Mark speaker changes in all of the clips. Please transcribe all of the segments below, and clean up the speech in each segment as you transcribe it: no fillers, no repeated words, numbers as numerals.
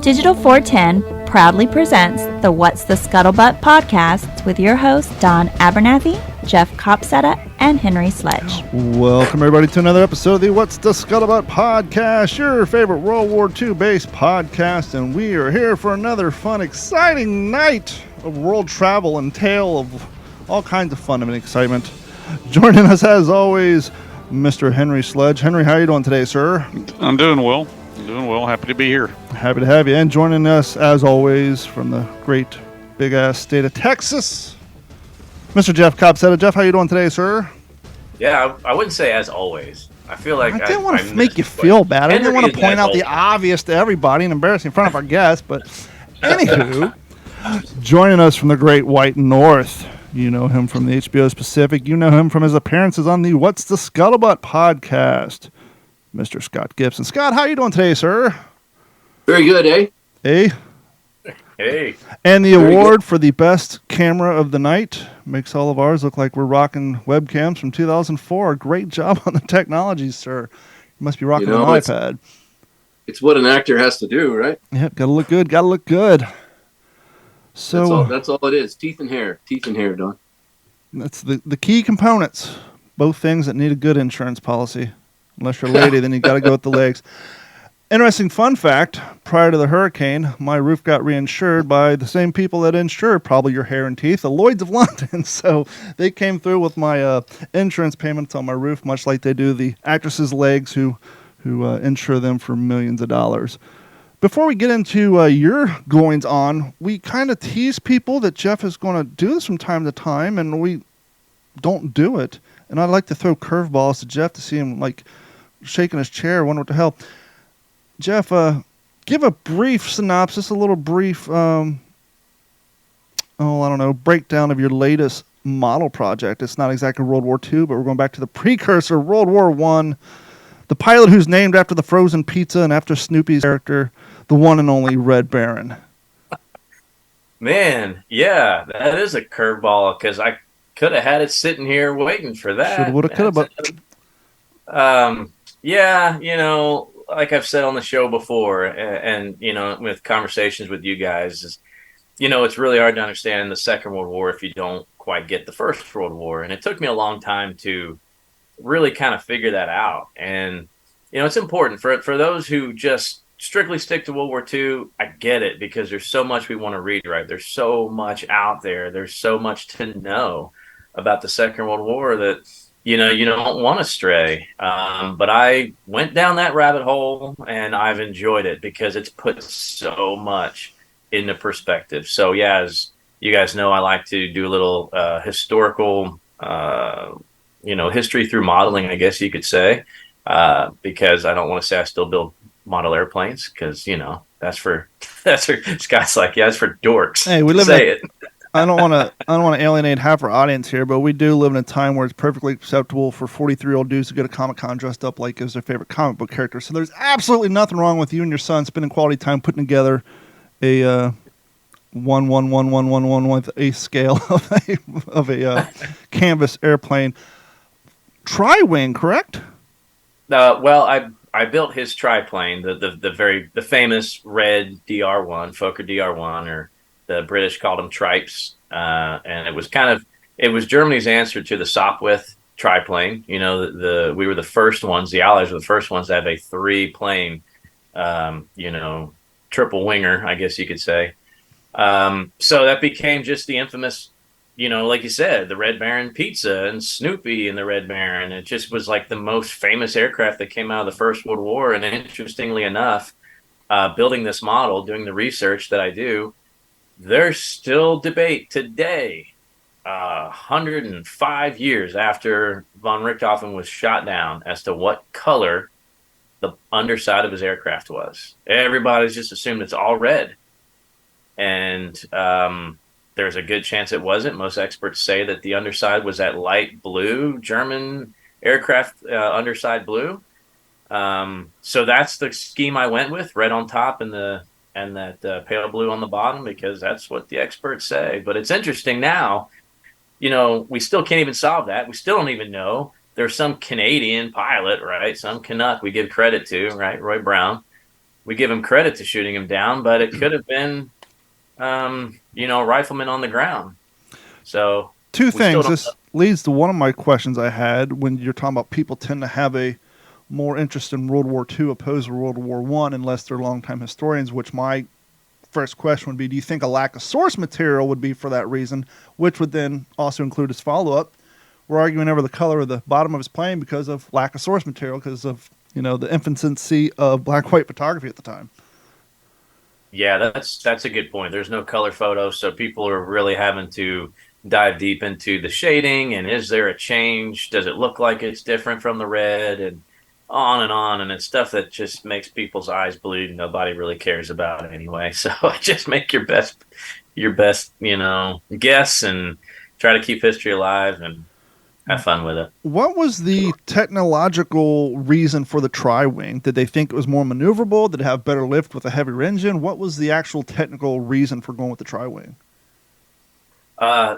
Speaker 1: Digital 410 proudly presents the What's the Scuttlebutt podcast with your hosts Don Abernathy, Jeff Copsetta, and Henry Sledge.
Speaker 2: Welcome everybody to another episode of the What's the Scuttlebutt podcast, your favorite World War II based podcast, and we are here for another fun, exciting night of world travel and tale of all kinds of fun and excitement. Joining us as always, Mr. Henry Sledge. Henry, how are you doing today, sir?
Speaker 3: I'm doing well. Happy to be here.
Speaker 2: Happy to have you. And joining us, as always, from the great big-ass state of Texas, Mr. Jeff Copsetta. Jeff, how you doing today, sir?
Speaker 4: Yeah, I wouldn't say as always. I feel like
Speaker 2: I didn't want to make you feel bad. I didn't want to point out the obvious to everybody and embarrass you in front of our guests. But anywho, joining us from the great white north, you know him from the HBO's Pacific. You know him from his appearances on the What's the Scuttlebutt podcast, Mr. Scott-Gibson. Scott, how you doing today, sir?
Speaker 5: Very good, eh?
Speaker 4: Hey.
Speaker 2: And the award for the best camera of the night makes all of ours look like we're rocking webcams from 2004. Great job on the technology, sir. You must be rocking an iPad.
Speaker 5: It's what an actor has to do, right?
Speaker 2: Yep, gotta look good. So
Speaker 5: that's all it is. Teeth and hair, Don.
Speaker 2: That's the key components. Both things that need a good insurance policy. Unless you're a lady, then you got to go with the legs. Interesting fun fact, prior to the hurricane, my roof got reinsured by the same people that insure probably your hair and teeth, the Lloyds of London. So they came through with my insurance payments on my roof, much like they do the actresses' legs who insure them for millions of dollars. Before we get into your goings on, we kind of tease people that Jeff is going to do this from time to time, and we don't do it. And I'd like to throw curveballs to Jeff to see him like shaking his chair, wonder what the hell. Jeff, give a brief synopsis, a little brief, breakdown of your latest model project. It's not exactly World War II, but we're going back to the precursor, World War I. The pilot who's named after the frozen pizza and after Snoopy's character, the one and only Red Baron.
Speaker 4: Man, yeah, that is a curveball because I could have had it sitting here waiting for that.
Speaker 2: Shoulda, woulda, coulda, but
Speaker 4: yeah, like I've said on the show before, and with conversations with you guys, is it's really hard to understand the Second World War if you don't quite get the First World War, and it took me a long time to really kind of figure that out. And it's important for those who just strictly stick to World War II. I get it because there's so much we want to read, right? There's so much out there. There's so much to know about the Second World War that you don't want to stray. But I went down that rabbit hole and I've enjoyed it because it's put so much into perspective. So yeah, as you guys know, I like to do a little historical, history through modeling, I guess you could say, because I don't want to say I still build model airplanes because that's for Scott's like, yeah, it's for dorks.
Speaker 2: Hey, we live in I don't want to alienate half our audience here, but we do live in a time where it's perfectly acceptable for 43-year-old dudes to go to Comic-Con dressed up like as their favorite comic book character. So there's absolutely nothing wrong with you and your son spending quality time putting together a 1 with a scale of a canvas airplane. Tri-wing, correct?
Speaker 4: Well, I built his triplane, the famous red DR1, Fokker DR1, or the British called them tripes, and it was Germany's answer to the Sopwith triplane. We were the first ones. The Allies were the first ones to have a 3-plane, triple winger, I guess you could say. So that became just the infamous, like you said, the Red Baron pizza and Snoopy and the Red Baron. It just was like the most famous aircraft that came out of the First World War. And interestingly enough, building this model, doing the research that I do, there's still debate today, 105 years after von Richthofen was shot down, as to what color the underside of his aircraft was. Everybody's just assumed it's all red. And there's a good chance it wasn't. Most experts say that the underside was that light blue, German aircraft underside blue. So that's the scheme I went with, red on top and that pale blue on the bottom, because that's what the experts say. But it's interesting now, we still can't even solve that. We still don't even know. There's some Canadian pilot, right? Some Canuck we give credit to, right? Roy Brown, we give him credit to shooting him down, but it could have been, riflemen on the ground. So
Speaker 2: two
Speaker 4: we still
Speaker 2: things.
Speaker 4: don't
Speaker 2: This leads to one of my questions I had when you're talking about people tend to have a more interest in World War II opposed to World War I unless they're longtime historians, which my first question would be, do you think a lack of source material would be for that reason, which would then also include his follow-up? We're arguing over the color of the bottom of his plane because of lack of source material, because of, the infancy of black-white photography at the time.
Speaker 4: Yeah, that's a good point. There's no color photos, so people are really having to dive deep into the shading and is there a change? Does it look like it's different from the red? And on, and it's stuff that just makes people's eyes bleed. Nobody really cares about it anyway. So just make your best, guess and try to keep history alive and have fun with it.
Speaker 2: What was the technological reason for the tri-wing? Did they think it was more maneuverable? Did it have better lift with a heavier engine? What was the actual technical reason for going with the tri-wing?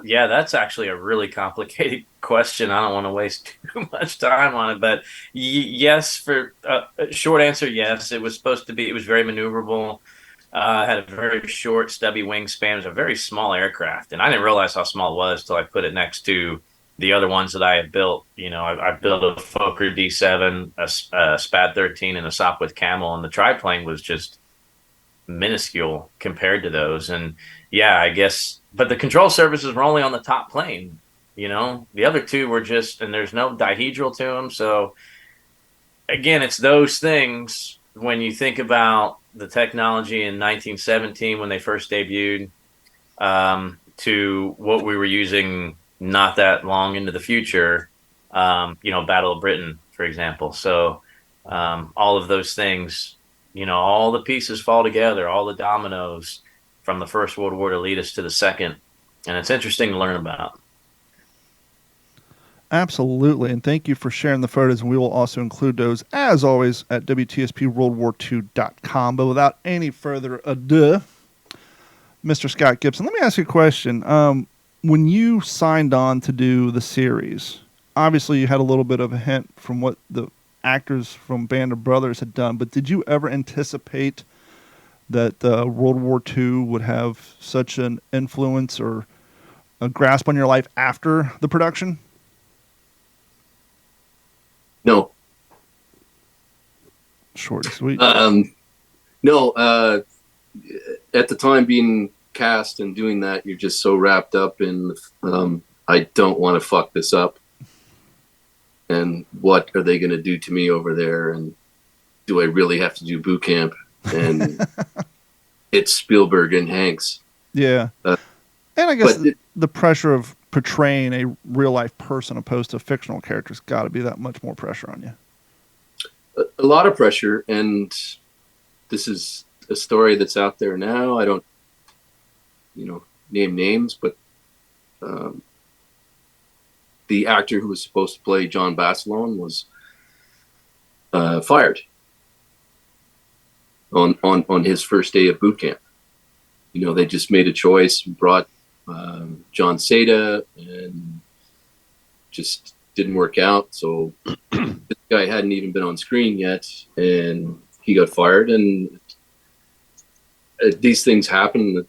Speaker 4: Yeah, that's actually a really complicated question. I don't want to waste too much time on it, but yes, for short answer, yes. It was very maneuverable. Had a very short, stubby wingspan. It was a very small aircraft, and I didn't realize how small it was till I put it next to the other ones that I had built. I built a Fokker D7, a SPAD 13, and a Sopwith Camel, and the triplane was just minuscule compared to those. And yeah, I guess, but the control surfaces were only on the top plane. The other two were just, and there's no dihedral to them. So again, it's those things when you think about the technology in 1917 when they first debuted, to what we were using not that long into the future, Battle of Britain, for example. So all of those things, all the pieces fall together, all the dominoes from the First World War to lead us to the Second. And it's interesting to learn about.
Speaker 2: Absolutely. And thank you for sharing the photos. And we will also include those, as always, at WTSPWorldWar2.com. But without any further ado, Mr. Scott Gibson, let me ask you a question. When you signed on to do the series, obviously you had a little bit of a hint from what the actors from Band of Brothers had done, but did you ever anticipate that World War II would have such an influence or a grasp on your life after the production?
Speaker 5: No.
Speaker 2: Short and sweet.
Speaker 5: No. At the time being cast and doing that, you're just so wrapped up in I don't want to fuck this up, and what are they going to do to me over there, and do I really have to do boot camp? And it's Spielberg and Hanks.
Speaker 2: Yeah. And I guess the pressure of portraying a real life person opposed to a fictional character's got to be that much more pressure on you.
Speaker 5: A lot of pressure, and this is a story that's out there now. I don't name names, but the actor who was supposed to play John Basilone was fired on his first day of boot camp. They just made a choice and brought John Seda, and just didn't work out. So this guy hadn't even been on screen yet, and he got fired. And these things happen that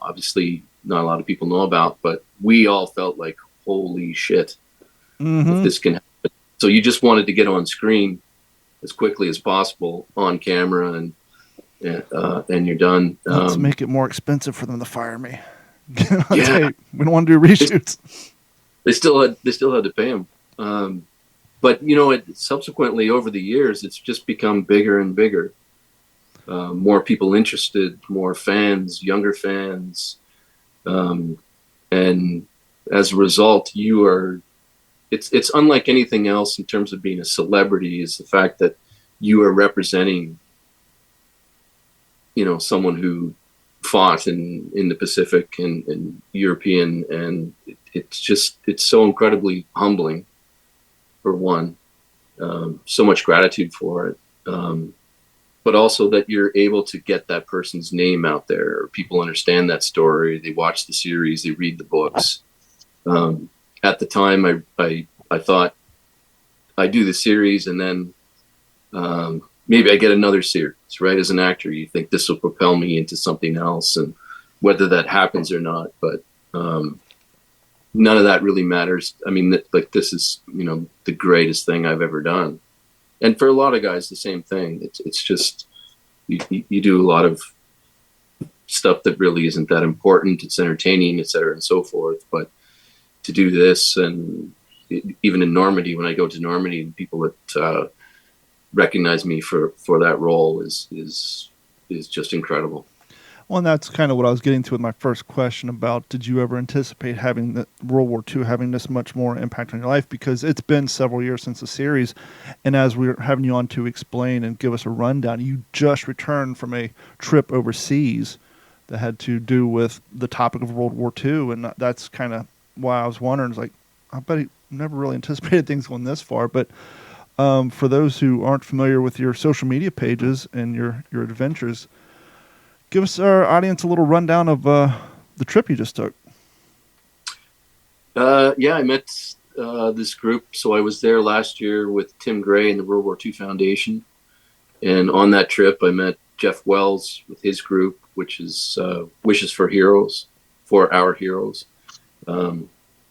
Speaker 5: obviously not a lot of people know about, but we all felt like, holy shit, if this can happen. So you just wanted to get on screen as quickly as possible on camera, and you're done.
Speaker 2: Let's make it more expensive for them to fire me. Get on tape. We don't want to do reshoots.
Speaker 5: They still had to pay him. But subsequently over the years, it's just become bigger and bigger. More people interested, more fans, younger fans, and as a result, it's unlike anything else in terms of being a celebrity. Is the fact that you are representing, someone who fought in the Pacific and European, and it's so incredibly humbling. For one, so much gratitude for it. But also that you're able to get that person's name out there. People understand that story. They watch the series. They read the books. At the time, I thought I'd do the series, and then maybe I get another series, right? As an actor, you think this will propel me into something else, and whether that happens or not, but none of that really matters. I mean, like, this is, the greatest thing I've ever done. And for a lot of guys, the same thing. It's just, you do a lot of stuff that really isn't that important. It's entertaining, et cetera, and so forth. But to do this, and even in Normandy, when I go to Normandy, people that recognize me for that role is just incredible.
Speaker 2: Well, and that's kind of what I was getting to with my first question about, did you ever anticipate having the World War II having this much more impact on your life? Because it's been several years since the series, and as we're having you on to explain and give us a rundown, you just returned from a trip overseas that had to do with the topic of World War II, and that's kind of why I was wondering, it's like, I bet he never really anticipated things going this far, but for those who aren't familiar with your social media pages and your adventures, give us, our audience, a little rundown of the trip you just took.
Speaker 5: Yeah, I met this group. So I was there last year with Tim Gray and the World War II Foundation. And on that trip, I met Jeff Wells with his group, which is Wishes for Heroes, for Our Heroes.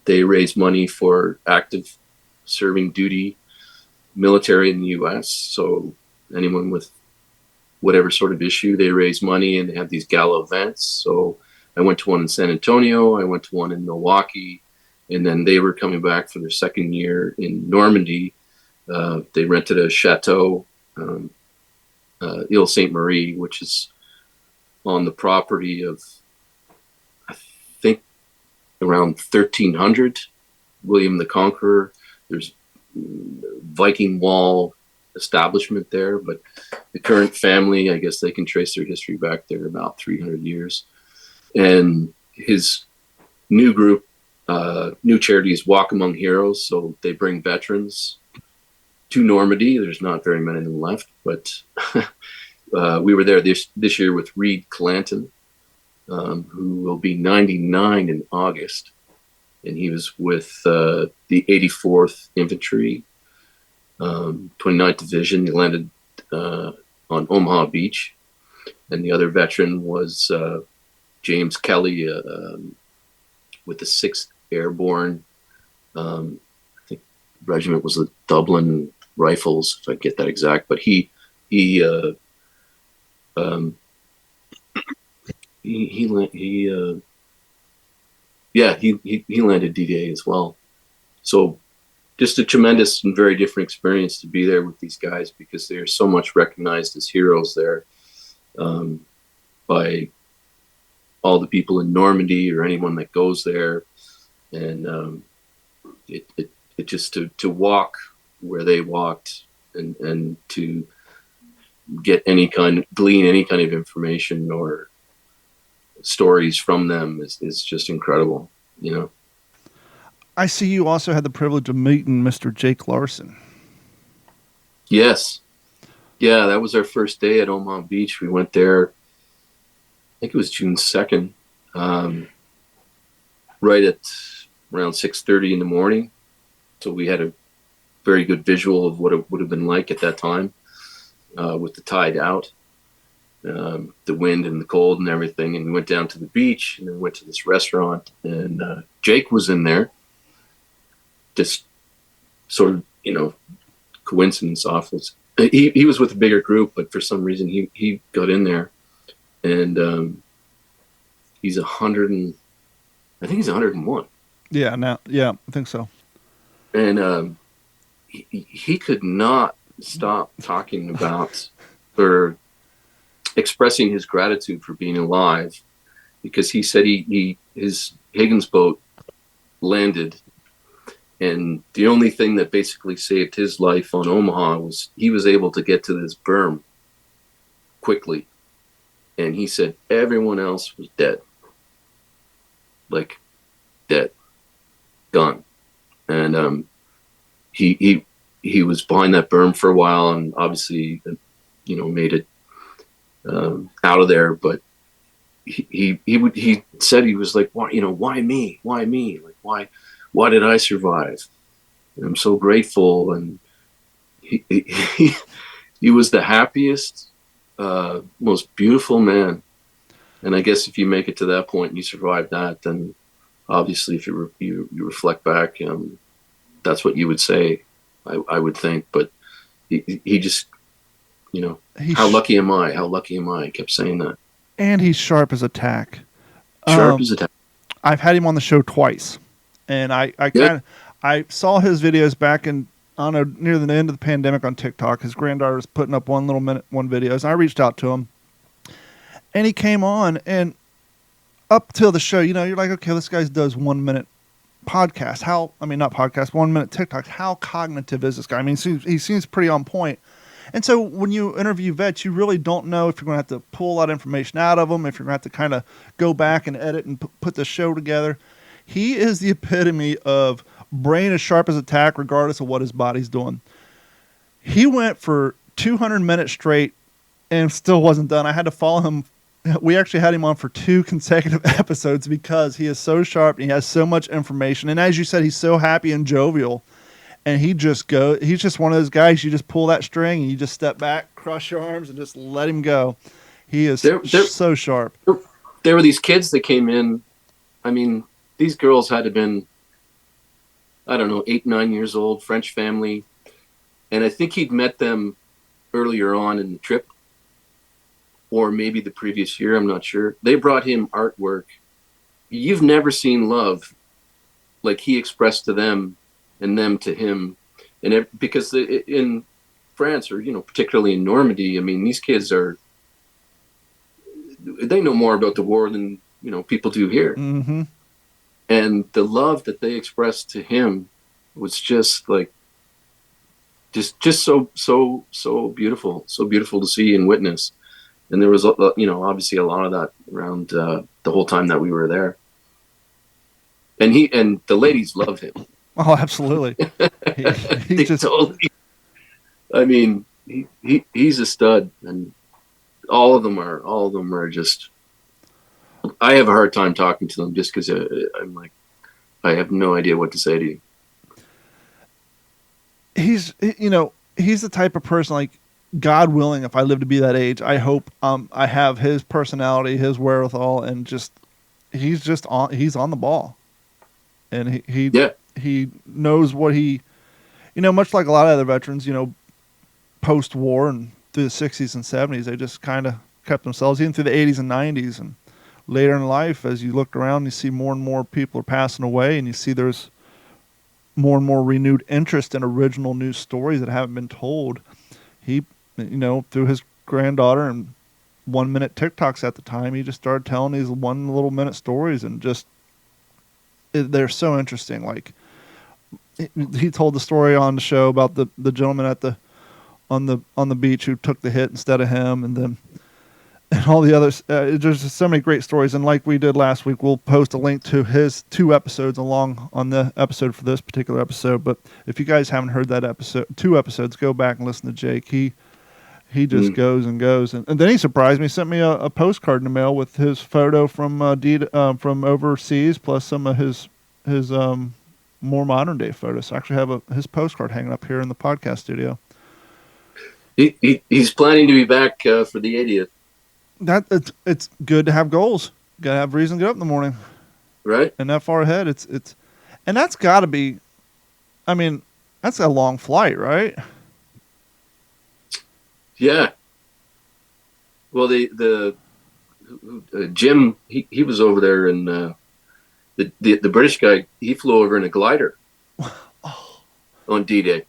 Speaker 5: They raise money for active serving duty military in the U.S. So anyone with whatever sort of issue, they raise money, and they have these gala events. So I went to one in San Antonio, I went to one in Milwaukee, and then they were coming back for their second year in Normandy. They rented a chateau, Ile Sainte Marie, which is on the property of, I think, around 1300, William the Conqueror. There's Viking wall establishment there, but the current family, I guess they can trace their history back there about 300 years. And his new group, new charity is Walk Among Heroes. So they bring veterans to Normandy. There's not very many of them left, but we were there this year with Reed Clanton, who will be 99 in August. And he was with the 84th Infantry, 29th Division. He landed on Omaha Beach. And the other veteran was James Kelly with the 6th Airborne. I think the regiment was the Dublin Rifles, if I get that exact. But he landed D-Day as well. So just a tremendous and very different experience to be there with these guys, because they are so much recognized as heroes there by all the people in Normandy or anyone that goes there. And it just to walk where they walked and to glean any kind of information or stories from them is just incredible,
Speaker 2: I see you also had the privilege of meeting Mr. Jake Larson.
Speaker 5: Yes. Yeah, that was our first day at Omaha Beach. We went there, I think it was June 2nd, right at around 6:30 in the morning. So we had a very good visual of what it would have been like at that time, with the tide out, the wind and the cold and everything. And we went down to the beach and then went to this restaurant, and Jake was in there. Just sort of, coincidence off. He was with a bigger group, but for some reason he got in there, and he's 100 I think he's 101.
Speaker 2: Yeah, I think so.
Speaker 5: And he could not stop talking about or expressing his gratitude for being alive, because he said his Higgins boat landed, and the only thing that basically saved his life on Omaha was he was able to get to this berm quickly. And he said everyone else was dead. Like, dead. Gone. And he was behind that berm for a while, and obviously, made it out of there. But he said, he was like, why me? Why me? Like, why did I survive? And I'm so grateful. And he he was the happiest, most beautiful man. And I guess if you make it to that point and you survive that, then obviously if you reflect back, that's what you would say, I would think. But he just, how lucky am I? How lucky am I? I kept saying that.
Speaker 2: And he's sharp as a tack.
Speaker 5: Sharp as a tack.
Speaker 2: I've had him on the show twice, and I saw his videos back in, I don't know, near the end of the pandemic on TikTok. His granddaughter was putting up one videos, and I reached out to him, and he came on, and up till the show, you're like, okay, this guy does 1 minute podcast. 1 minute TikToks. How cognitive is this guy? I mean, he seems pretty on point. And so when you interview vets, you really don't know if you're going to have to pull a lot of information out of them, if you're going to have to kind of go back and edit and put the show together. He is the epitome of brain as sharp as a tack, regardless of what his body's doing. He went for 200 minutes straight and still wasn't done. I had to follow him. We actually had him on for 2 consecutive episodes because he is so sharp and he has so much information. And as you said, he's so happy and jovial. And he's just one of those guys, you just pull that string and you just step back, cross your arms, and just let him go. He is so sharp.
Speaker 5: There were these kids that came in. I mean, these girls had to have been, I don't know, 8, 9 years old, French family. And I think he'd met them earlier on in the trip, or maybe the previous year, I'm not sure. They brought him artwork. You've never seen love like he expressed to them and them to him. And because in France, or particularly in Normandy, I mean, these kids they know more about the war than people do here.
Speaker 2: Mm-hmm.
Speaker 5: And the love that they expressed to him was just like just so beautiful, so beautiful to see and witness. And there was obviously a lot of that around the whole time that we were there. And the ladies loved him.
Speaker 2: Oh, absolutely. He just
Speaker 5: totally. I mean, he's a stud, and all of them are just. I have a hard time talking to them just because I'm like, I have no idea what to say to you.
Speaker 2: He's the type of person, like, God willing, if I live to be that age, I hope I have his personality, his wherewithal, and he's on the ball, and he knows what much like a lot of other veterans, post-war and through the 60s and 70s, they just kind of kept themselves, even through the 80s and 90s. And later in life, as you look around, you see more and more people are passing away, and you see there's more and more renewed interest in original news stories that haven't been told. He, through his granddaughter and 1 minute TikToks at the time, he just started telling these 1 little minute stories, and they're so interesting. Like, he told the story on the show about the gentleman on the beach who took the hit instead of him, and all the others. There's just so many great stories, and like we did last week, we'll post a link to his 2 episodes along on the episode for this particular episode. But if you guys haven't heard that episode, 2 episodes, go back and listen to Jake. He just goes and goes, and then he surprised me. Sent me a postcard in the mail with his photo from overseas, plus some of his more modern day photos. I actually have his postcard hanging up here in the podcast studio.
Speaker 5: He's planning to be back for the 80th.
Speaker 2: It's good to have goals. Got to have reason to get up in the morning,
Speaker 5: right?
Speaker 2: And that far ahead, and that's got to be. I mean, that's a long flight, right?
Speaker 5: Yeah. Well, the Jim, he was over there, and the British guy, he flew over in a glider on D-Day.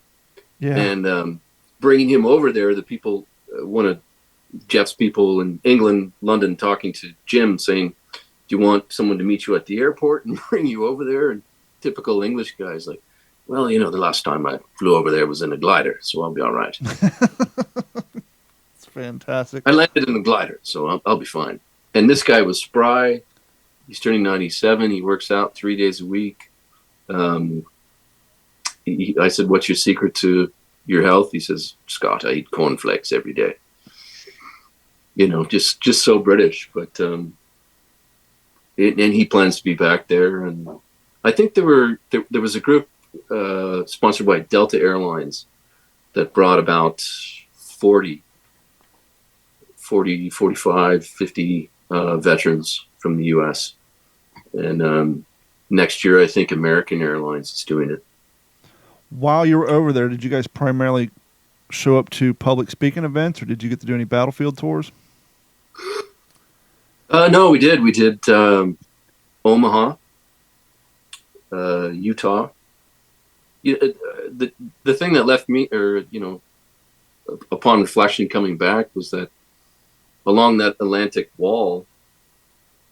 Speaker 2: Yeah.
Speaker 5: And bringing him over there, the people, one of Jeff's people in England, London, talking to Jim, saying, "Do you want someone to meet you at the airport and bring you over there?" And typical English guys like, "Well, the last time I flew over there was in a glider, so I'll be all right."
Speaker 2: It's fantastic.
Speaker 5: I landed in a glider, so I'll be fine. And this guy was spry. He's turning 97. He works out 3 days a week. I said, "What's your secret to your health?" He says, "Scott, I eat cornflakes every day." Just so British. But and he plans to be back there. And I think there was a group sponsored by Delta Airlines that brought about 40, 45, 50 veterans from the U.S. And next year, I think American Airlines is doing it.
Speaker 2: While you were over there, did you guys primarily show up to public speaking events, or did you get to do any battlefield tours?
Speaker 5: No, we did. We did Omaha, Utah. The thing that left me, upon reflection coming back, was that along that Atlantic wall,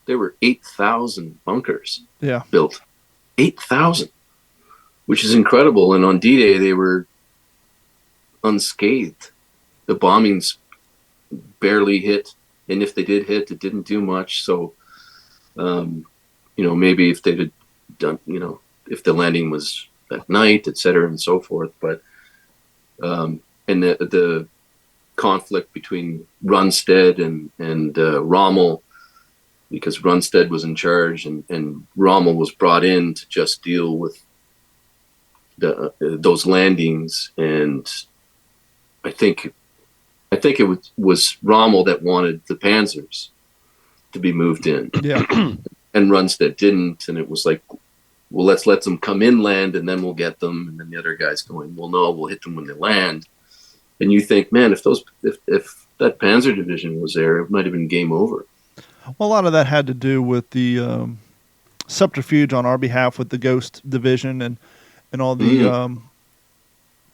Speaker 5: there were 8,000 bunkers built. 8,000, which is incredible. And on D-Day, they were unscathed. The bombings barely hit. And if they did hit, it didn't do much. So, maybe if they'd done, if the landing was at night, et cetera, and so forth. But, and the conflict between Runstead and Rommel, because Runstead was in charge and Rommel was brought in to just deal with those landings. And I think it was Rommel that wanted the Panzers to be moved in.
Speaker 2: Yeah.
Speaker 5: And Runstead didn't. And it was like, well, let's let them come inland and then we'll get them. And then the other guy's going, well, no, we'll hit them when they land. And you think, man, if that Panzer division was there, it might have been game over.
Speaker 2: Well, a lot of that had to do with the subterfuge on our behalf with the Ghost division and all the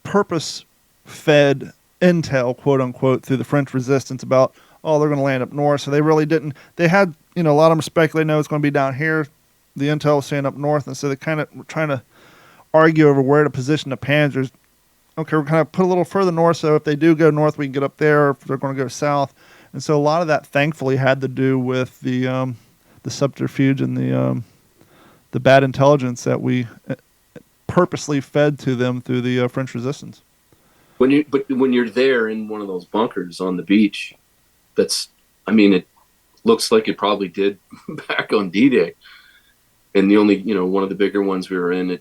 Speaker 2: purpose-fed intel, quote unquote, through the French resistance about, they're going to land up north. So they really didn't. They had, a lot of them speculate, no, it's going to be down here. The intel was saying up north, and so they kind of were trying to argue over where to position the Panzers. Okay, we're kind of put a little further north, so if they do go north, we can get up there. If they're going to go south, and so a lot of that, thankfully, had to do with the subterfuge and the bad intelligence that we purposely fed to them through the French resistance.
Speaker 5: When you're there in one of those bunkers on the beach, it looks like it probably did back on D-Day. And the only, one of the bigger ones we were in,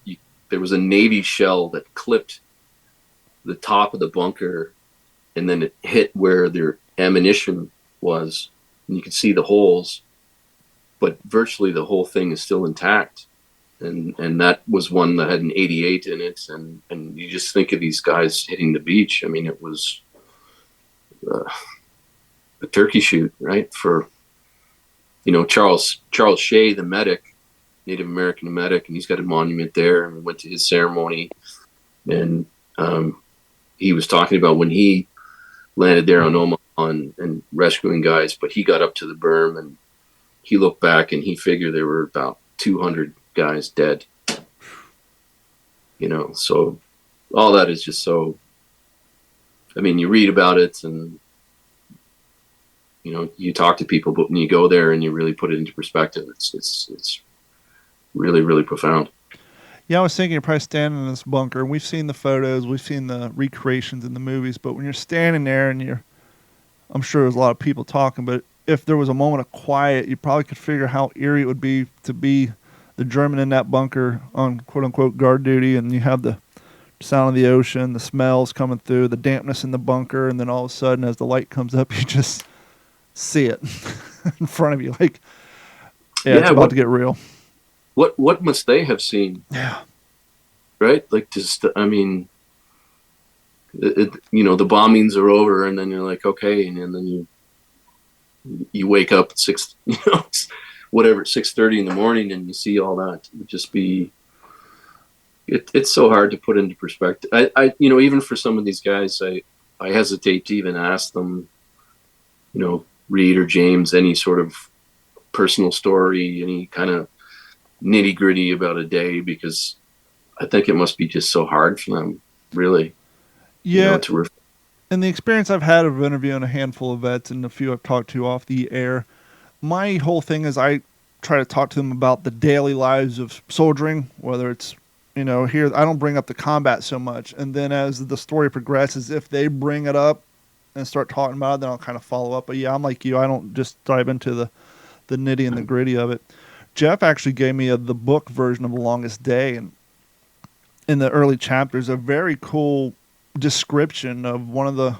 Speaker 5: there was a Navy shell that clipped the top of the bunker, and then it hit where their ammunition was, and you could see the holes, but virtually the whole thing is still intact. And that was one that had an 88 in it, and you just think of these guys hitting the beach. I mean, it was a turkey shoot, right? For Charles Shea, the medic, Native American medic, and he's got a monument there, and we went to his ceremony, and he was talking about when he landed there on Omaha and rescuing guys, but he got up to the berm and he looked back and he figured there were about 200 guys dead. So all that is just so, you read about it and, you talk to people, but when you go there and you really put it into perspective, it's really, really profound.
Speaker 2: Yeah, I was thinking you're probably standing in this bunker, and we've seen the photos, we've seen the recreations in the movies, but when you're standing there and I'm sure there's a lot of people talking, but if there was a moment of quiet, you probably could figure how eerie it would be to be the German in that bunker on quote-unquote guard duty, and you have the sound of the ocean, the smells coming through, the dampness in the bunker, and then all of a sudden as the light comes up, you just see it in front of you. Like, it's about to get real.
Speaker 5: What must they have seen?
Speaker 2: Yeah.
Speaker 5: Right? Like, just, the bombings are over, and then you're like, okay, and then you wake up at 6:30 in the morning, and you see all that. It would just be, it's so hard to put into perspective. I even for some of these guys, I hesitate to even ask them, Reed or James, any sort of personal story, any kind of nitty gritty about a day, because I think it must be just so hard for them, really.
Speaker 2: Yeah. And the experience I've had of interviewing a handful of vets and a few I've talked to off the air, my whole thing is I try to talk to them about the daily lives of soldiering, whether it's, here, I don't bring up the combat so much. And then as the story progresses, if they bring it up and start talking about it, then I'll kind of follow up. But yeah, I'm like you. I don't just dive into the nitty and the gritty of it. Jeff actually gave me the book version of The Longest Day, and in the early chapters, a very cool description of one of the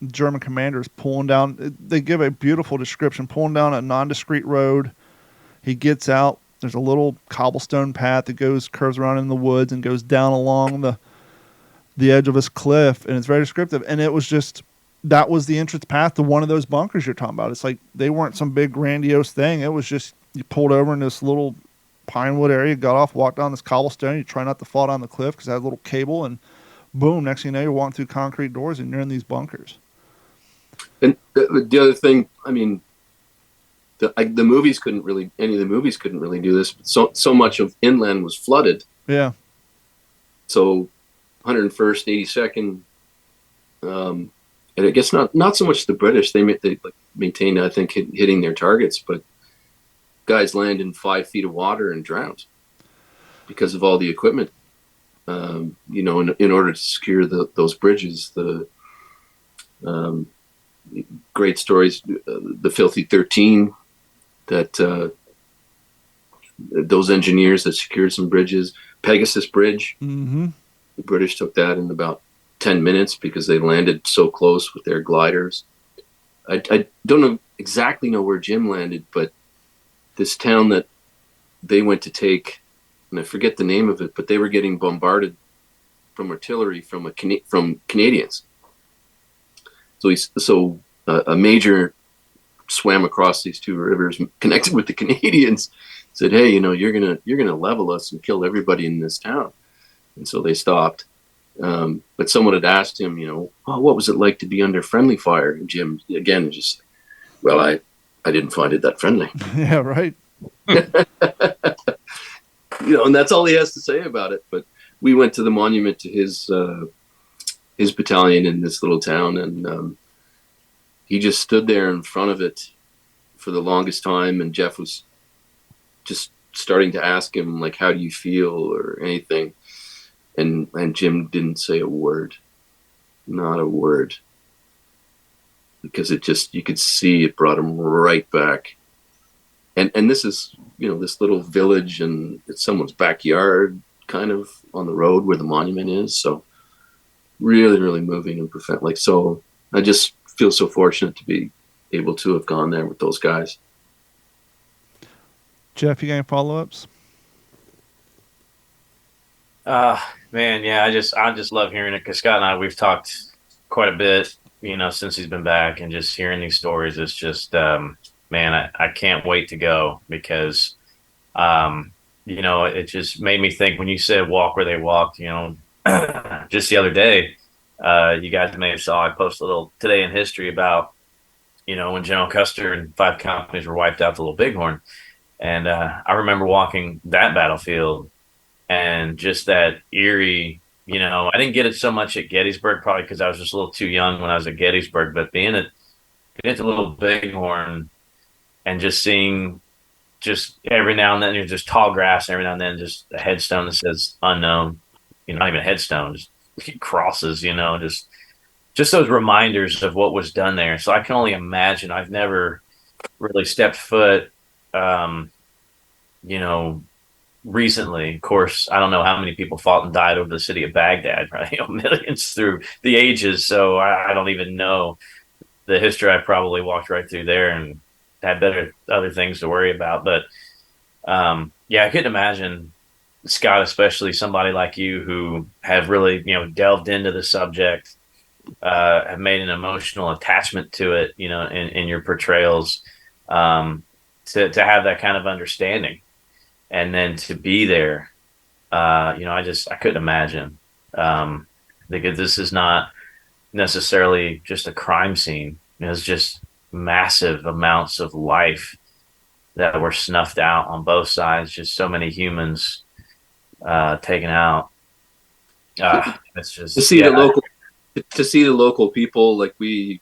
Speaker 2: German commanders pulling down. They give a beautiful description, pulling down a nondescript road. He gets out. There's a little cobblestone path that curves around in the woods and goes down along the edge of this cliff, and it's very descriptive. And it was just, that was the entrance path to one of those bunkers you're talking about. It's like they weren't some big grandiose thing. It was just, you pulled over in this little pine wood area, got off, walked down this cobblestone. You try not to fall down the cliff because it has a little cable, and boom, next thing you know, you're walking through concrete doors and you're in these bunkers.
Speaker 5: And the other thing, I mean, the movies couldn't really, any of the movies couldn't really do this. But so much of inland was flooded.
Speaker 2: Yeah.
Speaker 5: So 101st, 82nd, and I guess not so much the British. They maintained, I think, hitting their targets, but guys land in 5 feet of water and drowned because of all the equipment. You know, in order to secure those bridges, great stories, the Filthy 13, that those engineers that secured some bridges, Pegasus Bridge.
Speaker 2: Mm-hmm.
Speaker 5: The British took that in about 10 minutes because they landed so close with their gliders. I don't exactly know where Jim landed, but this town that they went to take, and I forget the name of it, but they were getting bombarded from artillery from Canadians. So a major swam across these two rivers, connected with the Canadians, said, "Hey, you know, you're gonna level us and kill everybody in this town." And so they stopped. But someone had asked him, you know, "Oh, what was it like to be under friendly fire?" And Jim, again, just, "Well, I didn't find it that friendly."
Speaker 2: Yeah, right.
Speaker 5: You know, and that's all he has to say about it. But we went to the monument to his battalion in this little town, and he just stood there in front of it for the longest time. And Jeff was just starting to ask him, like, "How do you feel?" or anything. And Jim didn't say a word, not a word, because it just, you could see it brought him right back. And this is, you know, this little village, and it's someone's backyard, kind of on the road where the monument is. So really, really moving and profound. Like, so I just feel so fortunate to be able to have gone there with those guys.
Speaker 2: Jeff, you got any follow-ups?
Speaker 4: Man, yeah, I just love hearing it, because Scott and I, we've talked quite a bit, you know, since he's been back, and just hearing these stories is just, man, I can't wait to go, because, you know, it just made me think when you said walk where they walked, you know, just the other day, you guys may have saw, I posted a little today in history about, you know, when General Custer and 5 companies were wiped out the Little Bighorn. And I remember walking that battlefield, and just that eerie, you know, I didn't get it so much at Gettysburg, probably because I was just a little too young when I was at Gettysburg, but being at the Little Bighorn and just seeing, just every now and then there's just tall grass, and every now and then just a headstone that says unknown, you know, not even a headstone, just crosses, you know, just those reminders of what was done there. So I can only imagine. I've never really stepped foot, you know, recently. Of course, I don't know how many people fought and died over the city of Baghdad, right? You know, millions through the ages. So I don't even know the history. I probably walked right through there and had other things to worry about. But yeah, I couldn't imagine, Scott, especially somebody like you who have really, you know, delved into the subject, have made an emotional attachment to it, you know, in your portrayals, to have that kind of understanding. And then to be there, you know, I couldn't imagine. Because this is not necessarily just a crime scene. It's just massive amounts of life that were snuffed out on both sides. Just so many humans taken out. It's just
Speaker 5: to see the local people. Like, we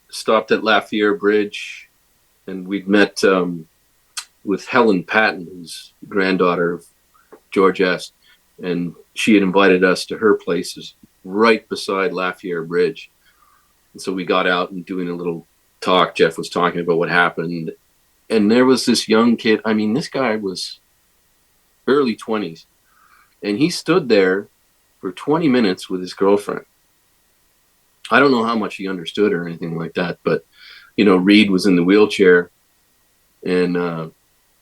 Speaker 5: stopped at Lafayette Bridge, and we'd met with Helen Patton, who's the granddaughter of George S. And she had invited us to her places right beside Lafayette Bridge. And so we got out and doing a little talk. Jeff was talking about what happened. And there was this young kid. I mean, this guy was early 20s. And he stood there for 20 minutes with his girlfriend. I don't know how much he understood or anything like that, but Reed was in the wheelchair, and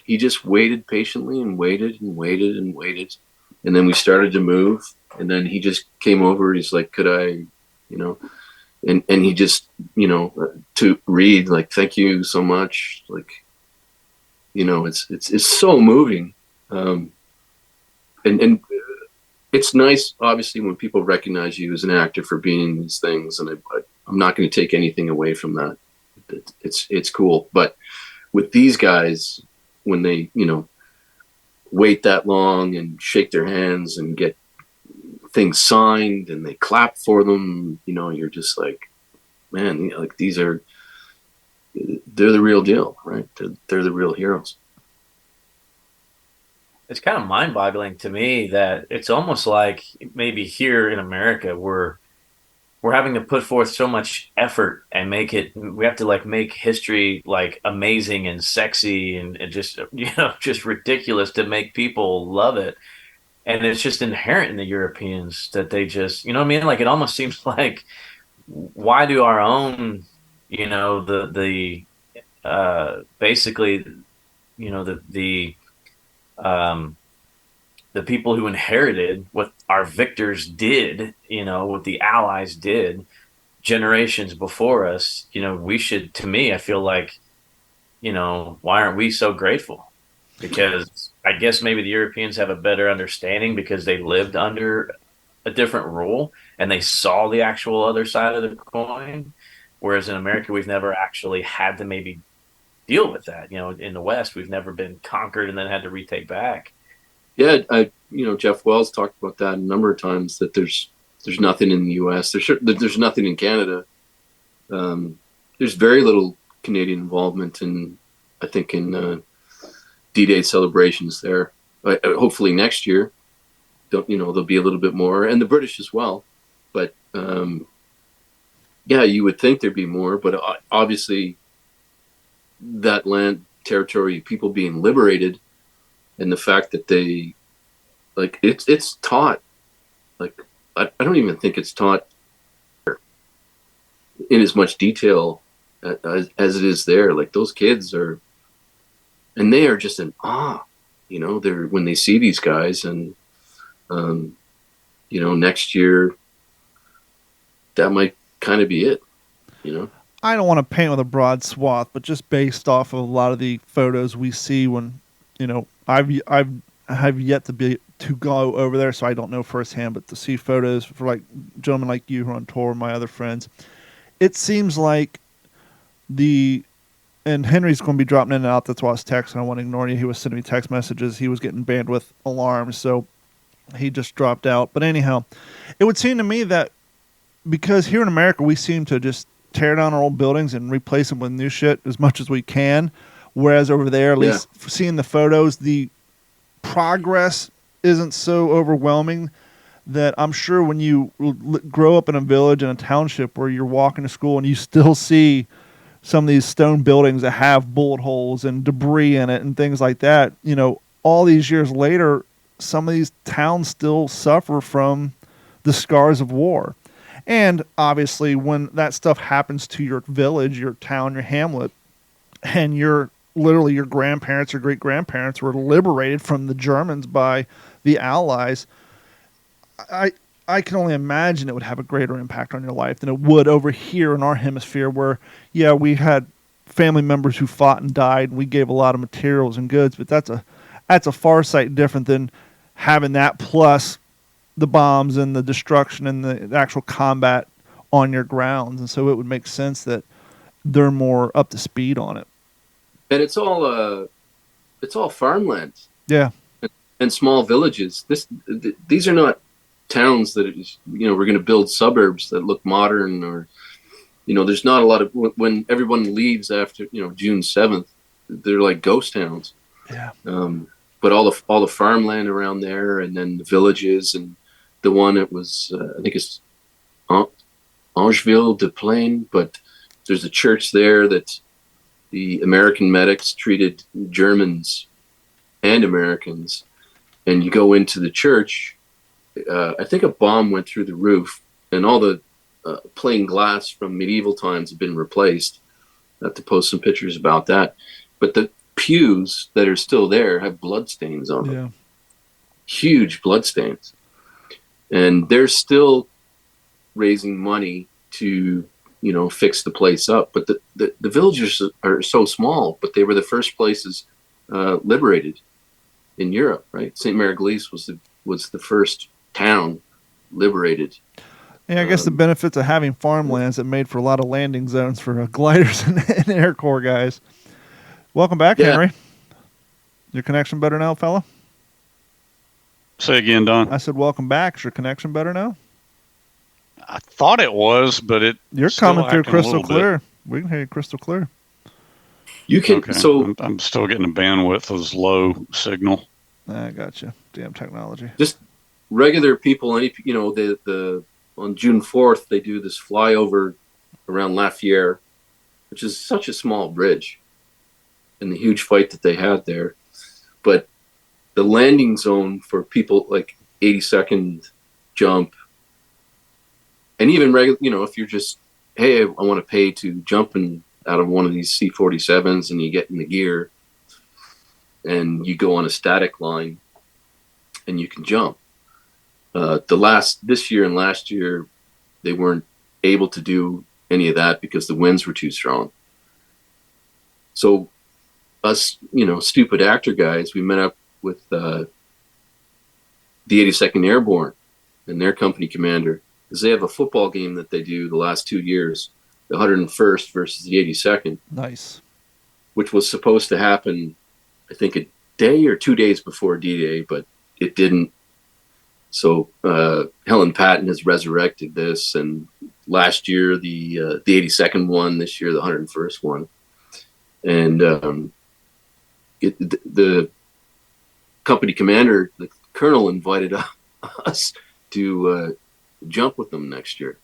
Speaker 5: he just waited patiently and waited and waited and waited, and then we started to move, and then he just came over. He's like, "Could I, and he just, to Reed, like, thank you so much, like, it's so moving, and it's nice, obviously, when people recognize you as an actor for being these things, and I'm not going to take anything away from that. It's cool, but with these guys, when they wait that long and shake their hands and get things signed and they clap for them, you're just like, man, like they're the real deal, right? They're the real heroes.
Speaker 4: It's kind of mind-boggling to me that it's almost like maybe here in America we're having to put forth so much effort and we have to like make history like amazing and sexy and just just ridiculous to make people love it. And it's just inherent in the Europeans that they just, what I mean? Like, it almost seems like, why do our own, basically, the people who inherited what our victors did, what the Allies did generations before us, we should, to me, I feel like, why aren't we so grateful? Because I guess maybe the Europeans have a better understanding because they lived under a different rule and they saw the actual other side of the coin. Whereas in America, we've never actually had to maybe deal with that. In the West, we've never been conquered and then had to retake back.
Speaker 5: Yeah, Jeff Wells talked about that a number of times, that there's nothing in the U.S. There's nothing in Canada. There's very little Canadian involvement I think in D-Day celebrations there. Hopefully next year, there'll be a little bit more, and the British as well. But yeah, you would think there'd be more, but obviously that land, territory, people being liberated, and the fact that they, like, it's taught, like, I don't even think it's taught in as much detail as it is there. Like, those kids they are just in awe, they're, when they see these guys, and next year that might kind of be it.
Speaker 2: I don't want to paint with a broad swath, but just based off of a lot of the photos we see when, I have yet to go over there, so I don't know firsthand, but to see photos for like gentlemen like you who are on tour, my other friends, it seems like and Henry's going to be dropping in and out. That's why I was texting. I wasn't ignoring you. He was sending me text messages. He was getting bandwidth alarms, so he just dropped out. But anyhow, it would seem to me that because here in America, we seem to just tear down our old buildings and replace them with new shit as much as we can. Whereas over there, at least seeing the photos, the progress isn't so overwhelming, that I'm sure when you grow up in a village, in a township where you're walking to school and you still see some of these stone buildings that have bullet holes and debris in it and things like that, all these years later, some of these towns still suffer from the scars of war. And obviously when that stuff happens to your village, your town, your hamlet, and literally your grandparents or great-grandparents were liberated from the Germans by the Allies, I can only imagine it would have a greater impact on your life than it would over here in our hemisphere, where, yeah, we had family members who fought and died, and we gave a lot of materials and goods, but that's a far sight different than having that plus the bombs and the destruction and the actual combat on your grounds. And so it would make sense that they're more up to speed on it.
Speaker 5: And it's all farmland.
Speaker 2: Yeah.
Speaker 5: And small villages. These are not towns that we're going to build suburbs that look modern, or there's not a lot of, when everyone leaves after June 7th, they're like ghost towns.
Speaker 2: Yeah.
Speaker 5: But all the farmland around there, and then the villages, and the one, it was I think it's Angeville de Plaine, but there's a church there that the American medics treated Germans and Americans, and you go into the church. I think a bomb went through the roof, and all the plain glass from medieval times have been replaced. I have to post some pictures about that. But the pews that are still there have blood stains on them.
Speaker 2: Yeah.
Speaker 5: Huge blood stains. And they're still raising money to, fix the place up. But the villages are so small, but they were the first places liberated in Europe, right? St. Mariglis was the first town liberated.
Speaker 2: Yeah, I guess the benefits of having farmlands that made for a lot of landing zones for gliders and Air Corps guys. Welcome back,
Speaker 5: Yeah.
Speaker 2: Henry. Your connection better now, fella?
Speaker 3: Say again, Don.
Speaker 2: I said, welcome back. Is your connection better now?
Speaker 3: I thought it was, but
Speaker 2: You're
Speaker 3: still
Speaker 2: coming through
Speaker 3: acting a
Speaker 2: crystal
Speaker 3: little bit.
Speaker 2: clear. We can hear you crystal clear.
Speaker 5: You can
Speaker 3: Okay.
Speaker 5: so
Speaker 3: I'm still getting a bandwidth of this low signal.
Speaker 2: I got you. Damn technology.
Speaker 5: just regular people. The on June 4th they do this flyover around Lafayette, which is such a small bridge, and the huge fight that they had there. But the landing zone for people like 82nd jump, and even regular, if you're just, hey, I want to pay to jump out of one of these C-47s, and you get in the gear and you go on a static line and you can jump. This year and last year, they weren't able to do any of that because the winds were too strong. So us, stupid actor guys, we met up with the 82nd Airborne and their company commander, because they have a football game that they do the last 2 years, the 101st versus the 82nd,
Speaker 2: Nice.
Speaker 5: which was supposed to happen, I think, a day or 2 days before D-Day, but it didn't. So Helen Patton has resurrected this, and last year the 82nd won, this year the 101st won, and the company commander, the colonel, invited us to jump with them next year,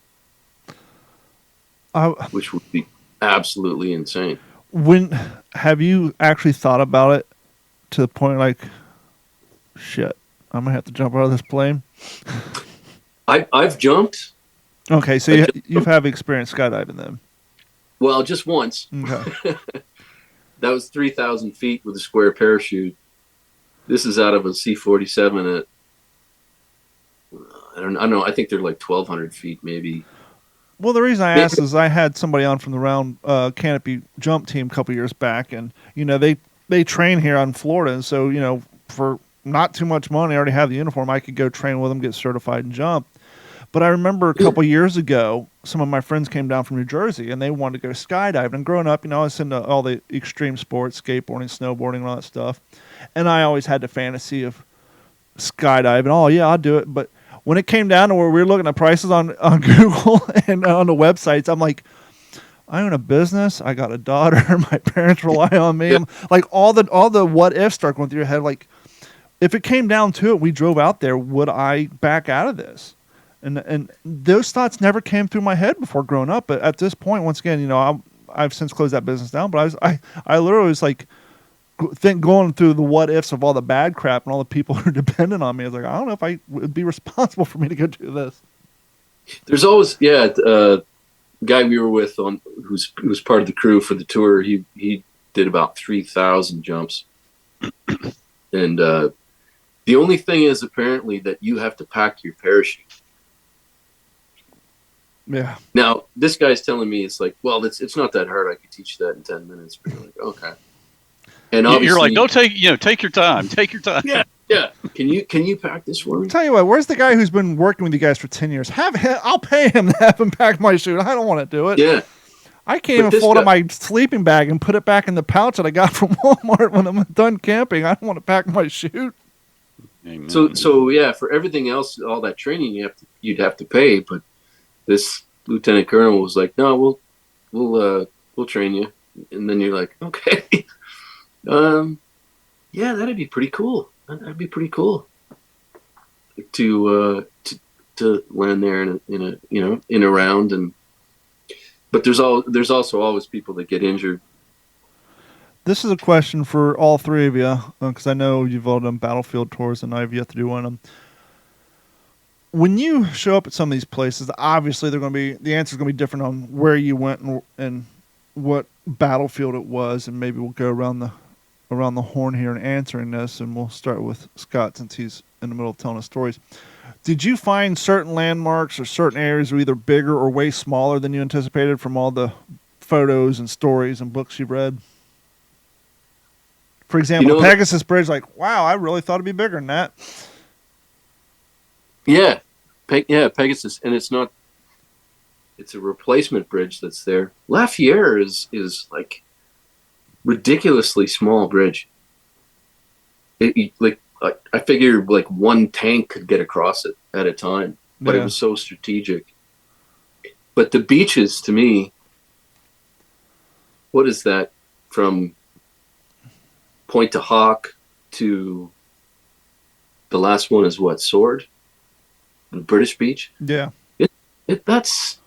Speaker 5: which would be absolutely insane.
Speaker 2: When have you actually thought about it to the point like, shit, I'm gonna have to jump out of this plane?
Speaker 5: I've jumped.
Speaker 2: Okay, so you have experience skydiving then.
Speaker 5: Well, just once.
Speaker 2: Okay.
Speaker 5: That was 3,000 feet with a square parachute. This is out of a C-47 at, I don't know. I think they're like 1,200 feet, maybe.
Speaker 2: Well, the reason I asked is I had somebody on from the round canopy jump team a couple years back, and they train here on Florida, and so for not too much money, I already have the uniform. I could go train with them, get certified, and jump. But I remember a couple years ago, some of my friends came down from New Jersey, and they wanted to go skydiving. And growing up, I was into all the extreme sports, skateboarding, snowboarding, and all that stuff. And I always had the fantasy of skydiving. Oh, yeah, I'll do it. But when it came down to where we were looking at prices on Google and on the websites, I'm like, I own a business. I got a daughter. My parents rely on me. I'm like, all the what ifs start going through your head. Like, if it came down to it, we drove out there, would I back out of this? And those thoughts never came through my head before growing up. But at this point, once again, I've since closed that business down. But I literally was like, going through the what ifs of all the bad crap and all the people who are dependent on me. I was like, I don't know if I would be responsible for me to go do this.
Speaker 5: There's always, guy we were with who's part of the crew for the tour. He did about 3,000 jumps, and the only thing is apparently that you have to pack your parachute.
Speaker 2: Yeah.
Speaker 5: Now this guy's telling me it's like, well, it's not that hard. I could teach you that in 10 minutes. But you're like, okay. And obviously,
Speaker 3: you're like, don't take your time. Take your time.
Speaker 5: Yeah. Can you pack this for me?
Speaker 2: Tell you what, where's the guy who's been working with you guys for 10 years? I'll pay him to have him pack my chute. I don't want to do it.
Speaker 5: Yeah.
Speaker 2: I can't even fold up my sleeping bag and put it back in the pouch that I got from Walmart when I'm done camping. I don't want to pack my chute.
Speaker 3: Amen.
Speaker 5: So yeah, for everything else, all that training you'd have to pay, but this lieutenant colonel was like, no, we'll train you. And then you're like, okay. Yeah, that'd be pretty cool. That'd be pretty cool to land there in a round. But there's also always people that get injured.
Speaker 2: This is a question for all three of you, because I know you've all done battlefield tours and I've yet to do one of them. when you show up at some of these places, obviously the answer is going to be different on where you went and what battlefield it was, and maybe we'll go around the horn here in answering this, and we'll start with Scott since he's in the middle of telling us stories. Did you find certain landmarks or certain areas were either bigger or way smaller than you anticipated from all the photos and stories and books you've read? For example, the Pegasus Bridge, like, wow, I really thought it'd be bigger than that.
Speaker 5: Yeah, Pegasus, and it's a replacement bridge that's there. Lafayette is like ridiculously small bridge. I figured like one tank could get across it at a time, but it was so strategic. But the beaches, to me, what is that from Point to Hawk to the last one is what, Sword? The British beach?
Speaker 2: Yeah.
Speaker 5: That's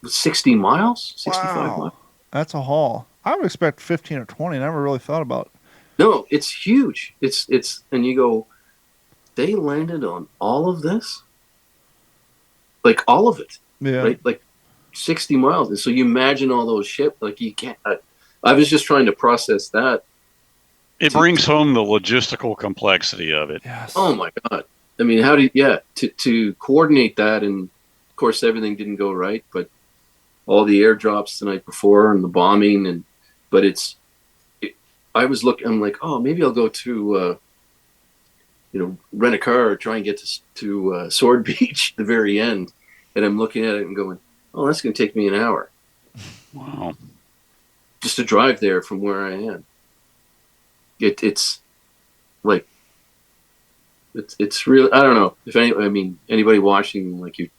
Speaker 5: 60 miles, 65 miles.
Speaker 2: That's a haul. I would expect 15 or 20. Never really thought about it.
Speaker 5: No, it's huge. It's and you go, they landed on all of this? Like all of it.
Speaker 2: Yeah.
Speaker 5: Right? Like 60 miles. And so you imagine all those ships, like you can't, I was just trying to process that.
Speaker 3: It brings home the logistical complexity of it.
Speaker 2: Yes.
Speaker 5: Oh my God. I mean, to coordinate that, and of course everything didn't go right, but all the airdrops the night before and the bombing, I was looking, I'm like, oh, maybe I'll go to, rent a car or try and get to Sword Beach, the very end. And I'm looking at it and going, oh, that's going to take me an hour.
Speaker 3: Wow.
Speaker 5: Just to drive there from where I am. It's like, it's real. I don't know if anybody watching, like you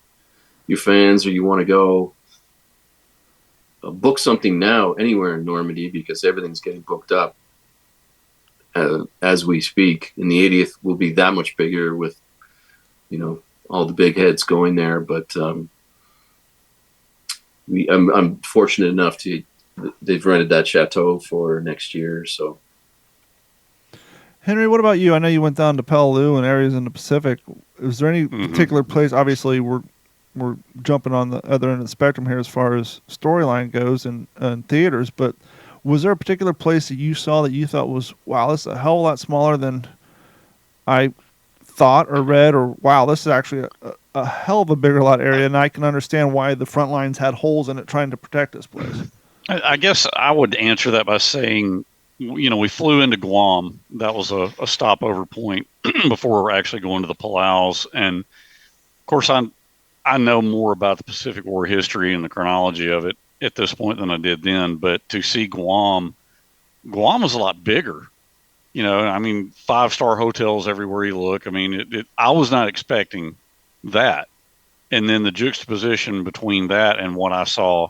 Speaker 5: fans, or you want to go book something now anywhere in Normandy, because everything's getting booked up as we speak. And the 80th will be that much bigger with, all the big heads going there. But I'm fortunate enough they've rented that chateau for next year. So.
Speaker 2: Henry, what about you? I know you went down to Peleliu and areas in the Pacific. Is there any particular place? Obviously, we're jumping on the other end of the spectrum here as far as storyline goes and theaters, but was there a particular place that you saw that you thought was, wow, this is a hell of a lot smaller than I thought or read, or wow, this is actually a hell of a bigger lot area, and I can understand why the front lines had holes in it trying to protect this place?
Speaker 3: I guess I would answer that by saying, we flew into Guam. That was a stopover point before we're actually going to the Palaus. And of course, I know more about the Pacific War history and the chronology of it at this point than I did then. But to see Guam was a lot bigger. 5-star hotels everywhere you look. I mean, I was not expecting that. And then the juxtaposition between that and what I saw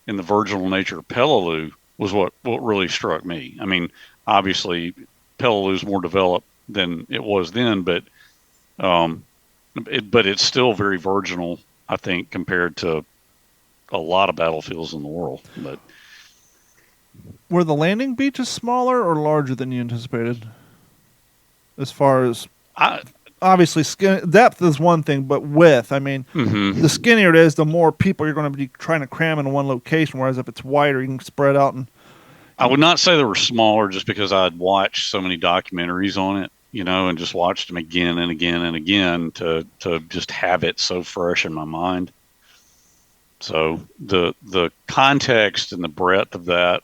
Speaker 3: in the virginal nature of Peleliu was what really struck me. I mean, obviously, Peleliu's more developed than it was then, but it's still very virginal, I think, compared to a lot of battlefields in the world. But
Speaker 2: were the landing beaches smaller or larger than you anticipated? As far as obviously depth is one thing, but width, the skinnier it is, the more people you're going to be trying to cram into one location, whereas if it's wider, you can spread out. And
Speaker 3: I would not say they were smaller just because I'd watched so many documentaries on it, and just watched them again and again and again to just have it so fresh in my mind. So the context and the breadth of that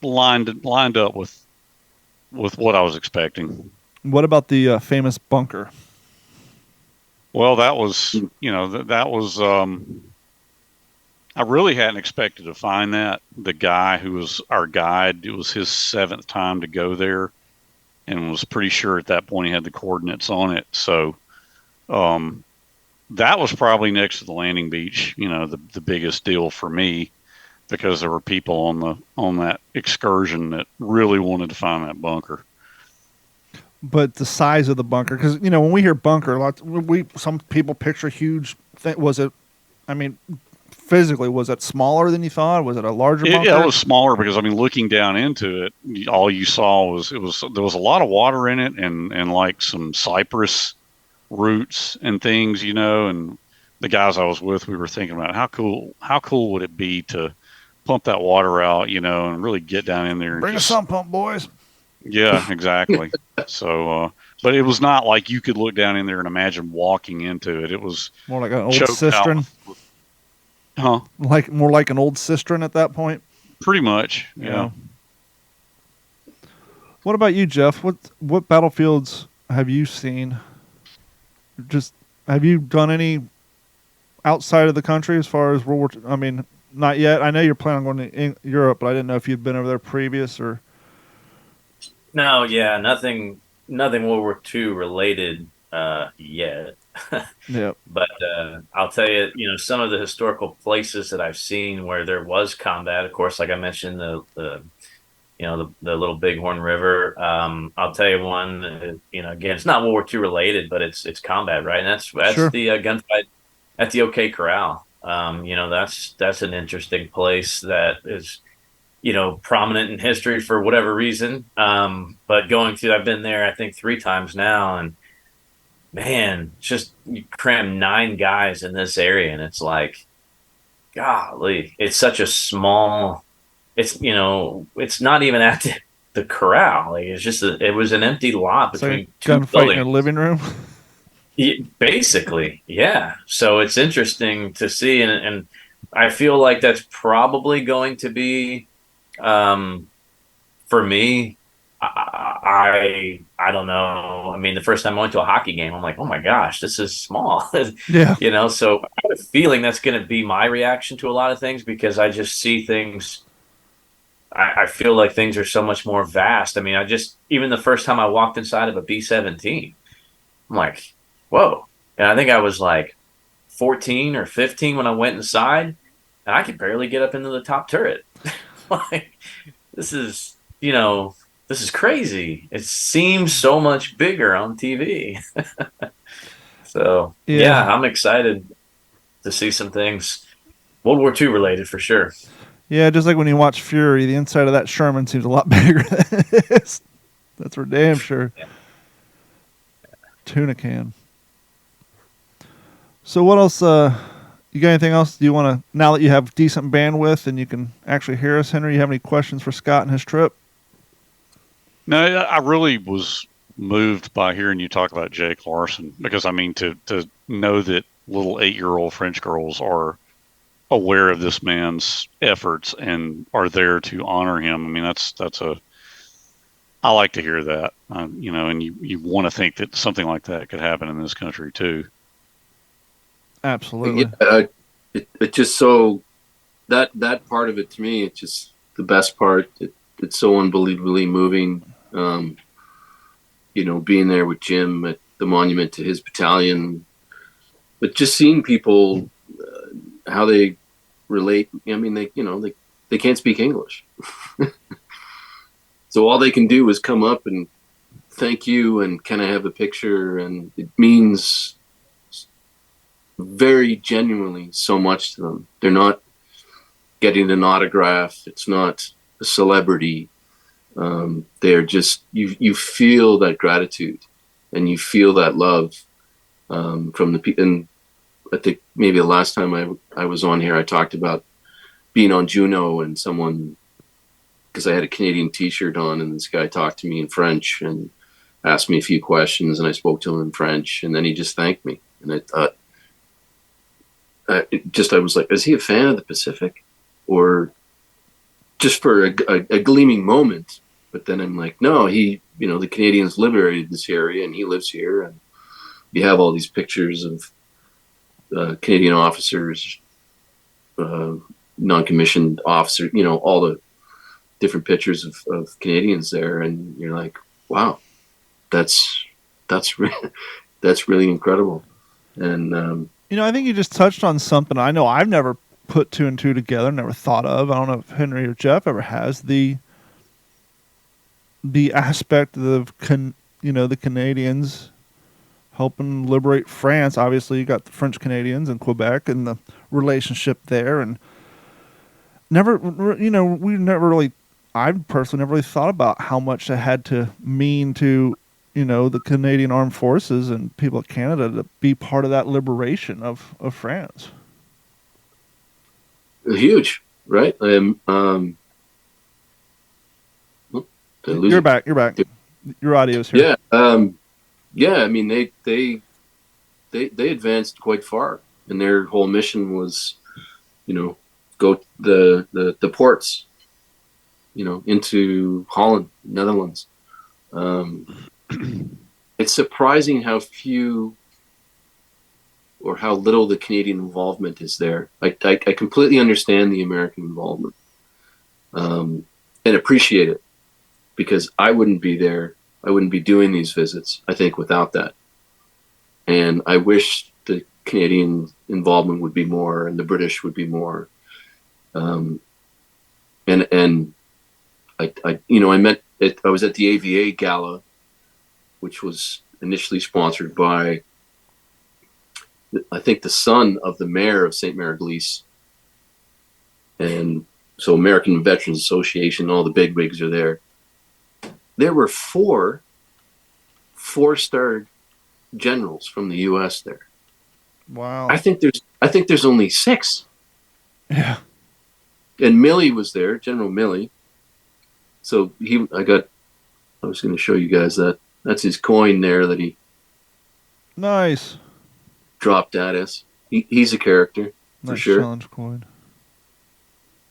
Speaker 3: lined up with what I was expecting.
Speaker 2: What about the famous bunker?
Speaker 3: Well, that was, that was, I really hadn't expected to find that. The guy who was our guide, it was his 7th time to go there, and was pretty sure at that point he had the coordinates on it. So, that was probably next to the landing beach, the biggest deal for me, because there were people on that excursion that really wanted to find that bunker.
Speaker 2: But the size of the bunker, because when we hear bunker, some people picture huge. Was it? Physically, was it smaller than you thought? Was it a larger bunker?
Speaker 3: Yeah, it was smaller because looking down into it, all you saw was there was a lot of water in it and like some cypress roots and things, and the guys I was with, we were thinking about how cool would it be to pump that water out, and really get down in there.
Speaker 2: Bring a sump pump, boys.
Speaker 3: Yeah, exactly. So, but it was not like you could look down in there and imagine walking into it. It was
Speaker 2: more like an old
Speaker 3: choked
Speaker 2: cistern.
Speaker 3: Huh?
Speaker 2: More like an old cistern at that point.
Speaker 3: Pretty much. Yeah.
Speaker 2: What about you, Jeff? What battlefields have you seen? Have you done any outside of the country as far as World War II? I mean, not yet. I know you're planning on going to Europe, but I didn't know if you'd been over there previous or.
Speaker 4: No, yeah, nothing World War II related yet.
Speaker 2: Yeah.
Speaker 4: But I'll tell you, some of the historical places that I've seen where there was combat, of course, like I mentioned, the Little Bighorn River. I'll tell you one that, again, it's not World War II related, but it's combat, right? And that's
Speaker 2: Sure.
Speaker 4: the gunfight at the OK Corral. That's an interesting place that is, prominent in history for whatever reason. But going through, I've been there, I think 3 times now, and man, just you cram 9 guys in this area, and it's like, golly, it's such a small. It's it's not even at the corral. Like it's just it was an empty lot between
Speaker 2: like
Speaker 4: 2
Speaker 2: gunfight
Speaker 4: buildings.
Speaker 2: in a living room.
Speaker 4: Basically, yeah. So it's interesting to see, and I feel like that's probably going to be, for me. I don't know. I mean, the first time I went to a hockey game, I'm like, oh my gosh, this is small.
Speaker 2: Yeah.
Speaker 4: So I have a feeling that's going to be my reaction to a lot of things because I just see things. I feel like things are so much more vast. I mean, even the first time I walked inside of a B-17, I'm like, whoa. And I think I was like 14 or 15 when I went inside, and I could barely get up into the top turret. Like, this is crazy. It seems so much bigger on TV. So, yeah, I'm excited to see some things World War II related for sure.
Speaker 2: Yeah, just like when you watch Fury, the inside of that Sherman seems a lot bigger than it is. That's for damn sure.
Speaker 4: Yeah.
Speaker 2: Tuna can. So what else? You got anything else? Do you want to, now that you have decent bandwidth and you can actually hear us, Henry, you have any questions for Scott and his trip?
Speaker 3: No, I really was moved by hearing you talk about Jake Larson because, I mean, to know that little 8-year-old French girls are aware of this man's efforts and are there to honor him. I mean, I like to hear that, and you want to think that something like that could happen in this country too.
Speaker 2: Absolutely.
Speaker 5: Yeah, it just so that part of it to me, it's just the best part. It's so unbelievably moving. Being there with Jim at the monument to his battalion, but just seeing people, how they relate. I mean, they can't speak English. So all they can do is come up and thank you and kind of have a picture. And it means very genuinely so much to them. They're not getting an autograph. It's not a celebrity. They're just, you feel that gratitude and you feel that love from the people. And I think maybe the last time I was on here, I talked about being on Juno and someone, because I had a Canadian t-shirt on and this guy talked to me in French and asked me a few questions and I spoke to him in French and then he just thanked me. And I thought, I was like, is he a fan of the Pacific or just for a gleaming moment? But then I'm like, no, the Canadians liberated this area and he lives here. And you have all these pictures of Canadian officers, non-commissioned officers, all the different pictures of Canadians there. And you're like, wow, that's really incredible. And,
Speaker 2: I think you just touched on something I know I've never put 2 and 2 together, never thought of. I don't know if Henry or Jeff ever has the aspect of the Canadians helping liberate France. Obviously, you got the French Canadians in Quebec and the relationship there, and I personally never really thought about how much it had to mean to the Canadian Armed Forces and people of Canada to be part of that liberation of France.
Speaker 5: Huge, right?
Speaker 2: You're back. You're back. Your audio's here.
Speaker 5: Yeah. I mean, they advanced quite far, and their whole mission was, go the ports, into Holland, Netherlands. It's surprising how few or how little the Canadian involvement is there. I completely understand the American involvement, and appreciate it, because I wouldn't be there. I wouldn't be doing these visits, I think, without that. And I wish the Canadian involvement would be more, and the British would be more. And I was at the AVA Gala, which was initially sponsored by, I think, the son of the mayor of St. Mary-Glise. And so American Veterans Association, all the bigwigs are there. There were four-star generals from the U.S. there.
Speaker 2: Wow.
Speaker 5: I think there's only 6.
Speaker 2: Yeah.
Speaker 5: And Milley was there, General Milley. So I was going to show you guys that. That's his coin there that he
Speaker 2: nice
Speaker 5: dropped at us. He's a character, for
Speaker 2: nice
Speaker 5: sure.
Speaker 2: Challenge coin.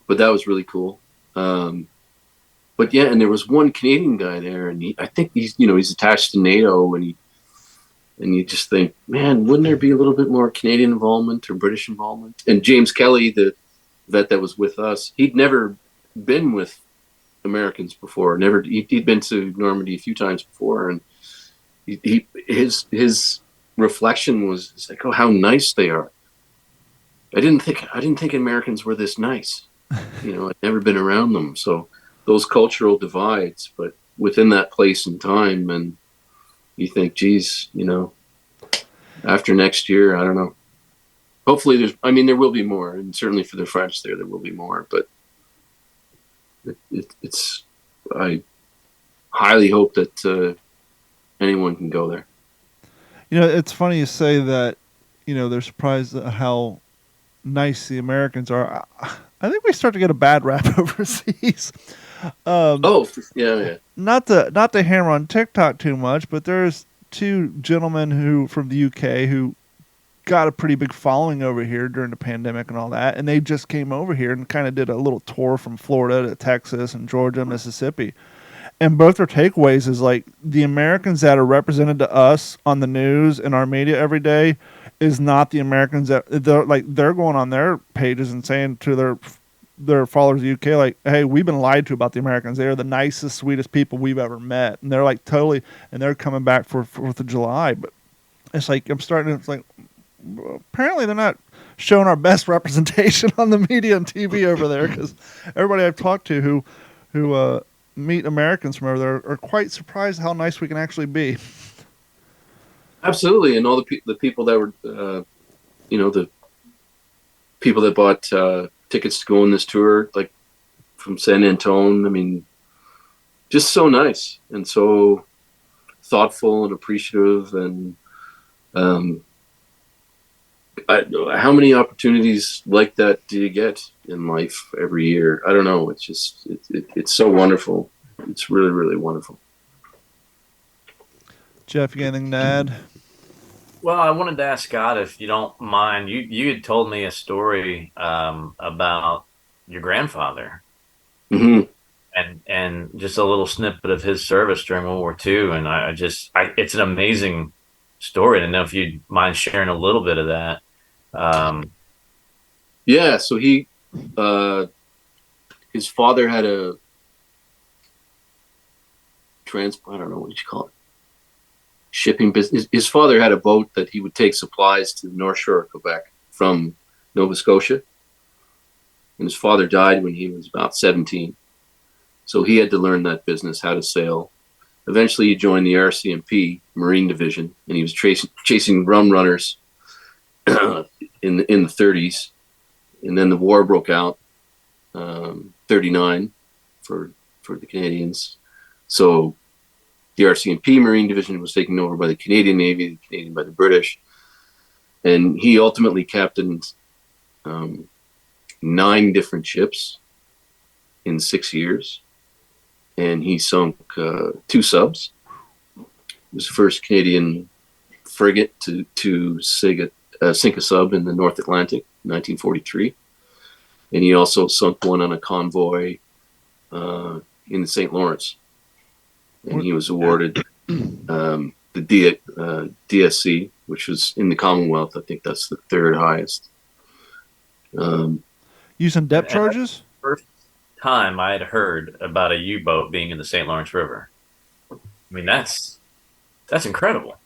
Speaker 5: But that was really cool. But yeah, and there was one Canadian guy there, and I think he's attached to NATO, and you just think, man, wouldn't there be a little bit more Canadian involvement or British involvement? And James Kelly, the vet that was with us, he'd never been with Americans before. He'd been to Normandy a few times before, and his reflection was like, oh, how nice they are. I didn't think Americans were this nice. I'd never been around them, so those cultural divides, but within that place and time, and you think, geez, after next year, I don't know. Hopefully there will be more, and certainly for the French there will be more, but I highly hope that anyone can go there.
Speaker 2: It's funny you say that, they're surprised at how nice the Americans are. I think we start to get a bad rap overseas.
Speaker 5: Yeah.
Speaker 2: Not to hammer on TikTok too much, but there's 2 gentlemen from the UK who got a pretty big following over here during the pandemic and all that, and they just came over here and kind of did a little tour from Florida to Texas and Georgia, Mississippi. And both their takeaways is like the Americans that are represented to us on the news and our media every day is not the Americans that they're going on their pages and saying to their followers in the UK, like, hey, we've been lied to about the Americans. They're the nicest, sweetest people we've ever met. And they're like totally, and they're coming back for 4th of July. But it's like, it's like, apparently they're not showing our best representation on the media and TV over there, because everybody I've talked to who meet Americans from over there are quite surprised how nice we can actually be.
Speaker 5: Absolutely, and all the people that were, the people that bought tickets to go on this tour, like from San Antone. I mean, just so nice and so thoughtful and appreciative, and how many opportunities like that do you get in life every year? I don't know. It's just it's so wonderful. It's really, really wonderful.
Speaker 2: Jeff, you got anything to add?
Speaker 4: Well, I wanted to ask Scott, if you don't mind. You had told me a story about your grandfather,
Speaker 5: Mm-hmm.
Speaker 4: and just a little snippet of his service during World War II, and it's an amazing story. I don't know if you'd mind sharing a little bit of that.
Speaker 5: Yeah, so his father had a I don't know what you call it, shipping business. His father had a boat that he would take supplies to the North Shore of Quebec from Nova Scotia. And his father died when he was about 17. So he had to learn that business, how to sail. Eventually he joined the RCMP Marine Division, and he was chasing rum runners in the 30s. And then the war broke out, 39 for the Canadians. So the RCMP Marine Division was taken over by the Canadian Navy, the Canadian by the British. And he ultimately captained 9 different ships in 6 years. And he sunk 2 subs. It was the first Canadian frigate to sink a sub in the North Atlantic in 1943. And he also sunk one on a convoy in the St. Lawrence. And he was awarded the DSC, which was in the Commonwealth. I think that's the 3rd highest.
Speaker 2: Using depth charges?
Speaker 4: First time I had heard about a U-boat being in the St. Lawrence River. I mean, that's incredible.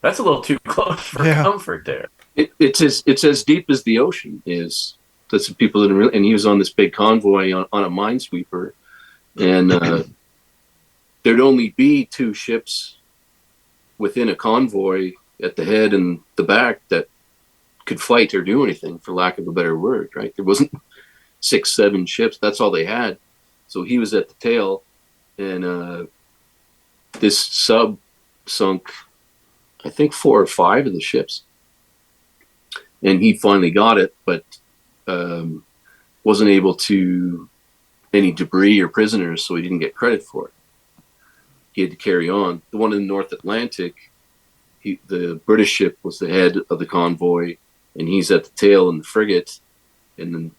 Speaker 4: That's a little too close for comfort there.
Speaker 5: It's as deep as the ocean is. That's what people didn't really. And he was on this big convoy on a minesweeper, and there'd only be 2 ships within a convoy at the head and the back that could fight or do anything, for lack of a better word. Right? There wasn't 6, 7 ships. That's all they had. So he was at the tail, and this sub sunk, I think, 4 or 5 of the ships. And he finally got it, but wasn't able to any debris or prisoners, so he didn't get credit for it. He had to carry on. The one in the North Atlantic, the British ship was the head of the convoy, and he's at the tail in the frigate. And then,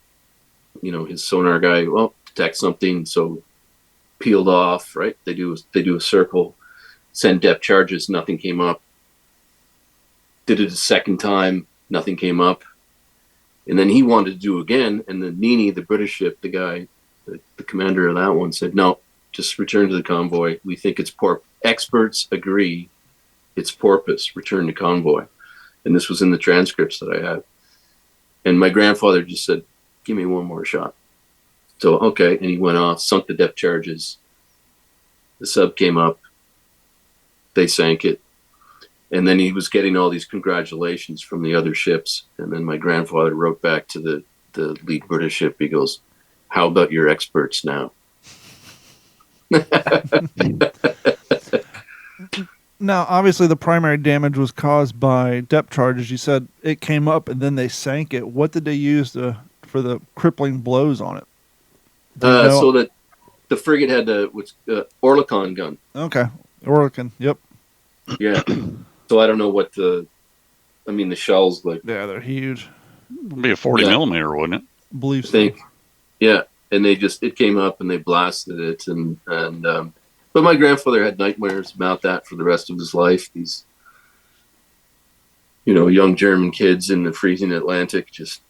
Speaker 5: his sonar guy, detect something, so peeled off. Right? They do a circle, send depth charges, nothing came up. Did it a second time, nothing came up. And then he wanted to do again, and the Nini, the British ship, the guy, the commander of that one, said, no, just return to the convoy. We think it's experts agree it's porpoise. Return to convoy. And this was in the transcripts that I had. And my grandfather just said, give me one more shot. So, okay. And he went off, sunk the depth charges. The sub came up. They sank it. And then he was getting all these congratulations from the other ships. And then my grandfather wrote back to the lead British ship. He goes, how about your experts now?
Speaker 2: Now, obviously, the primary damage was caused by depth charges. You said it came up and then they sank it. What did they use for the crippling blows on it?
Speaker 5: So that the frigate had a Oerlikon gun.
Speaker 2: Okay, Oerlikon. Yep.
Speaker 5: Yeah. So I don't know what the shells like.
Speaker 2: Yeah, they're huge.
Speaker 3: It'd be a 40 millimeter, wouldn't it?
Speaker 2: Believe so.
Speaker 5: Yeah, and it came up and they blasted it, and but my grandfather had nightmares about that for the rest of his life. These, young German kids in the freezing Atlantic just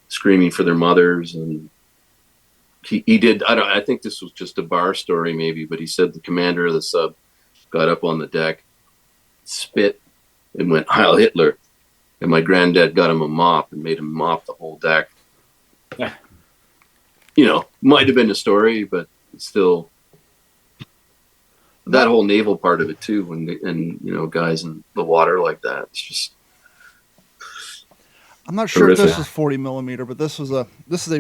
Speaker 5: screaming for their mothers, and he did. I think this was just a bar story maybe, but he said the commander of the sub got up on the deck, spit, and went Heil Hitler, and my granddad got him a mop and made him mop the whole deck.
Speaker 4: Yeah.
Speaker 5: Might have been a story, but still, that whole naval part of it too, and guys in the water like that, it's just.
Speaker 2: I'm not sure
Speaker 5: horrific.
Speaker 2: if this is 40 millimeter, but this is a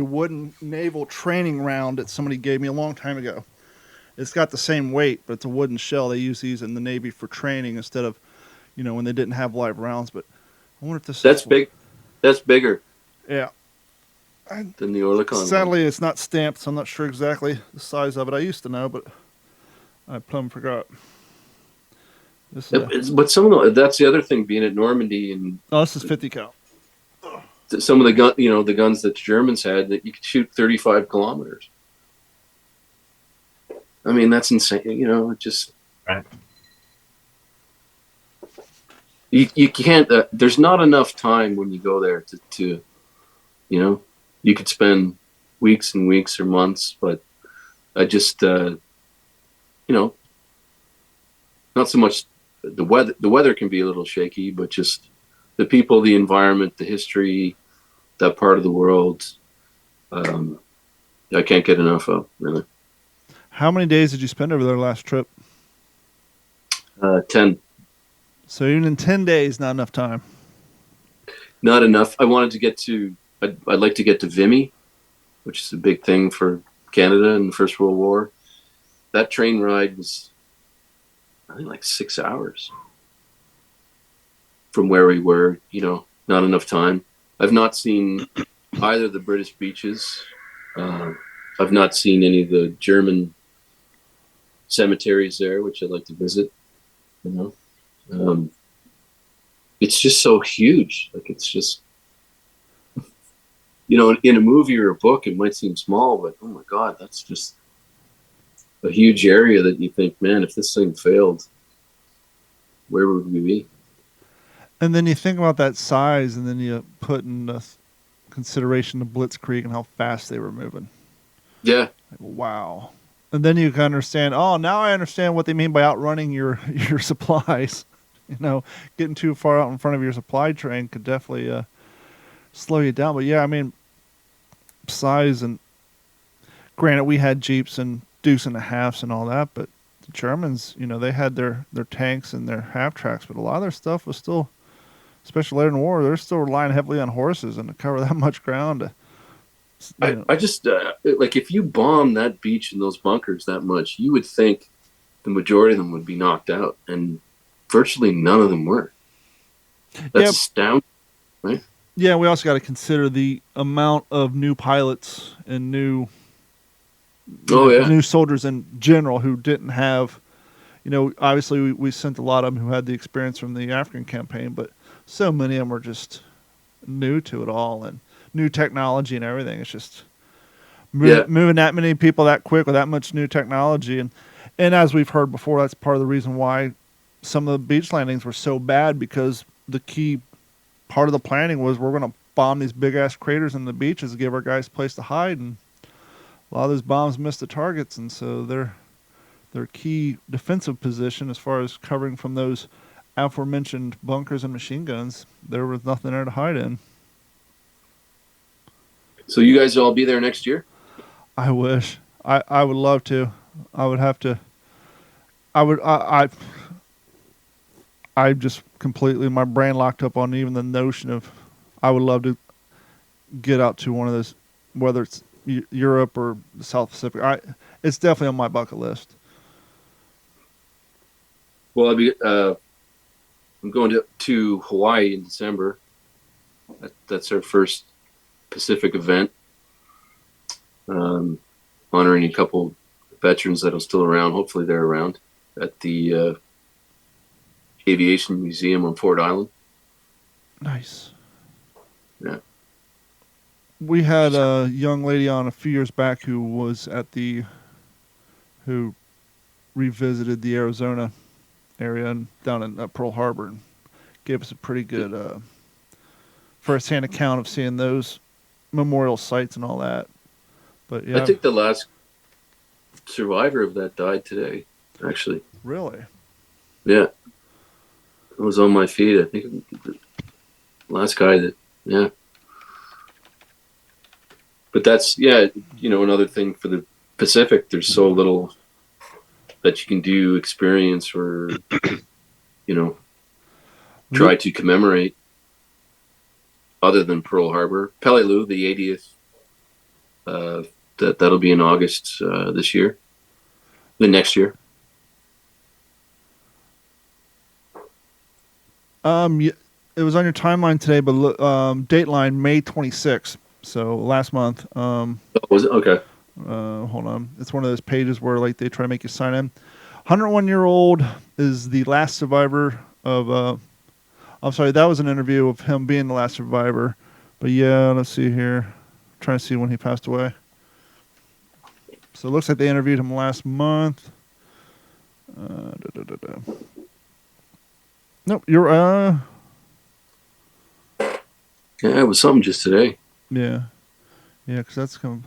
Speaker 2: wooden naval training round that somebody gave me a long time ago. It's got the same weight, but it's a wooden shell. They use these in the Navy for training instead of, when they didn't have live rounds. But I wonder if this.
Speaker 5: That's big. That's bigger.
Speaker 2: Yeah.
Speaker 5: Than the Oerlikon.
Speaker 2: Sadly, it's not stamped, so I'm not sure exactly the size of it. I used to know, but I plumb forgot.
Speaker 5: But that's the other thing, being at Normandy, and
Speaker 2: this is 50 cal.
Speaker 5: Some of the guns that the Germans had, that you could shoot 35 kilometers. I mean, that's insane. It just.
Speaker 4: Right.
Speaker 5: You can't. There's not enough time when you go there to you could spend weeks and weeks or months, but I just, not so much the weather. The weather can be a little shaky, but just the people, the environment, the history, that part of the world, I can't get enough of, really.
Speaker 2: How many days did you spend over there last trip?
Speaker 5: 10.
Speaker 2: So even in 10 days, not enough time.
Speaker 5: Not enough. I wanted to get to. I'd like to get to Vimy, which is a big thing for Canada in the First World War. That train ride was I think like 6 hours from where we were. Not enough time. I've not seen either the British beaches. I've not seen any of the German cemeteries there, which I'd like to visit. It's just so huge. Like, it's just, in a movie or a book, it might seem small, but oh my God, that's just a huge area that you think, man, if this thing failed, where would we be?
Speaker 2: And then you think about that size, and then you put in consideration the Blitzkrieg and how fast they were moving.
Speaker 5: Yeah.
Speaker 2: Like, wow. And then you can understand, now I understand what they mean by outrunning your supplies. Getting too far out in front of your supply train could definitely slow you down. But yeah, I mean, size, and granted, we had Jeeps and Deuce and a halves and all that, but the Germans, they had their tanks and their half tracks, but a lot of their stuff was still, especially later in the war, they're still relying heavily on horses, and to cover that much ground.
Speaker 5: I just like, if you bomb that beach and those bunkers that much, you would think the majority of them would be knocked out, and virtually none of them were. That's astounding, right?
Speaker 2: Yeah, we also got to consider the amount of new pilots and new soldiers in general who didn't have, obviously we sent a lot of them who had the experience from the African campaign, but so many of them were just new to it all, and new technology and everything. It's just moving that many people that quick with that much new technology. And as we've heard before, that's part of the reason why some of the beach landings were so bad, because the key part of the planning was, we're going to bomb these big ass craters in the beaches to give our guys a place to hide, and a lot of those bombs missed the targets, and so their key defensive position, as far as covering from those aforementioned bunkers and machine guns, there was nothing there to hide in.
Speaker 5: So you guys will all be there next year?
Speaker 2: I wish. I would love to. I would have to. I just completely, my brain locked up on even the notion of, I would love to get out to one of those, whether it's Europe or the South Pacific. It's definitely on my bucket list.
Speaker 5: Well, I'm going to Hawaii in December. That's our first Pacific event. Honoring a couple veterans that are still around. Hopefully they're around at the Aviation Museum on Ford Island.
Speaker 2: Nice.
Speaker 5: Yeah.
Speaker 2: We had a young lady on a few years back who revisited the Arizona area and down in Pearl Harbor, and gave us a pretty good first-hand account of seeing those memorial sites and all that. But yeah,
Speaker 5: I think the last survivor of that died today, actually.
Speaker 2: Really?
Speaker 5: Yeah. It was on my feed. I think the last guy that, yeah. But that's, another thing for the Pacific. There's so little that you can do, experience, or, try to commemorate other than Pearl Harbor. Peleliu, the 80th, that'll be in August this year. The next year.
Speaker 2: It was on your timeline today, but dateline May 26th. So last month.
Speaker 5: Was it? Okay.
Speaker 2: Hold on. It's one of those pages where they try to make you sign in. 101-year-old is the last survivor of. I'm sorry, that was an interview of him being the last survivor. But yeah, let's see here. I'm trying to see when he passed away. So it looks like they interviewed him last month. Nope, you're
Speaker 5: Yeah, it was something just today.
Speaker 2: Yeah, because that's come.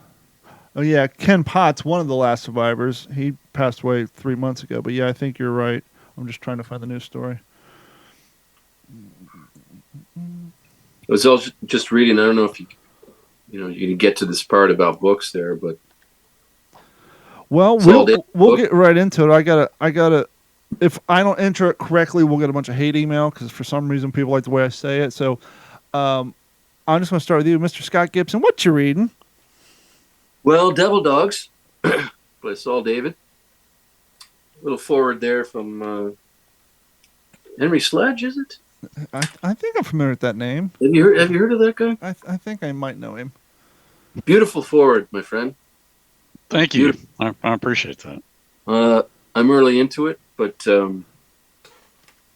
Speaker 2: Oh yeah, Ken Potts, one of the last survivors. He passed away 3 months ago. But yeah, I think you're right. I'm just trying to find the news story.
Speaker 5: I was just reading. I don't know if you can get to this part about books there, but
Speaker 2: well, we'll get right into it. I gotta. If I don't enter it correctly, we'll get a bunch of hate email because for some reason people like the way I say it. So, I'm just going to start with you, Mr. Scott-Gibson. What you reading?
Speaker 5: Well, Devil Dogs by Saul David. little forward there from Henry Sledge, is it?
Speaker 2: I think I'm familiar with that name.
Speaker 5: Have you heard of that guy?
Speaker 2: I think I might know him.
Speaker 5: Beautiful forward, my friend.
Speaker 3: Thank you. I appreciate that.
Speaker 5: I'm really into it, but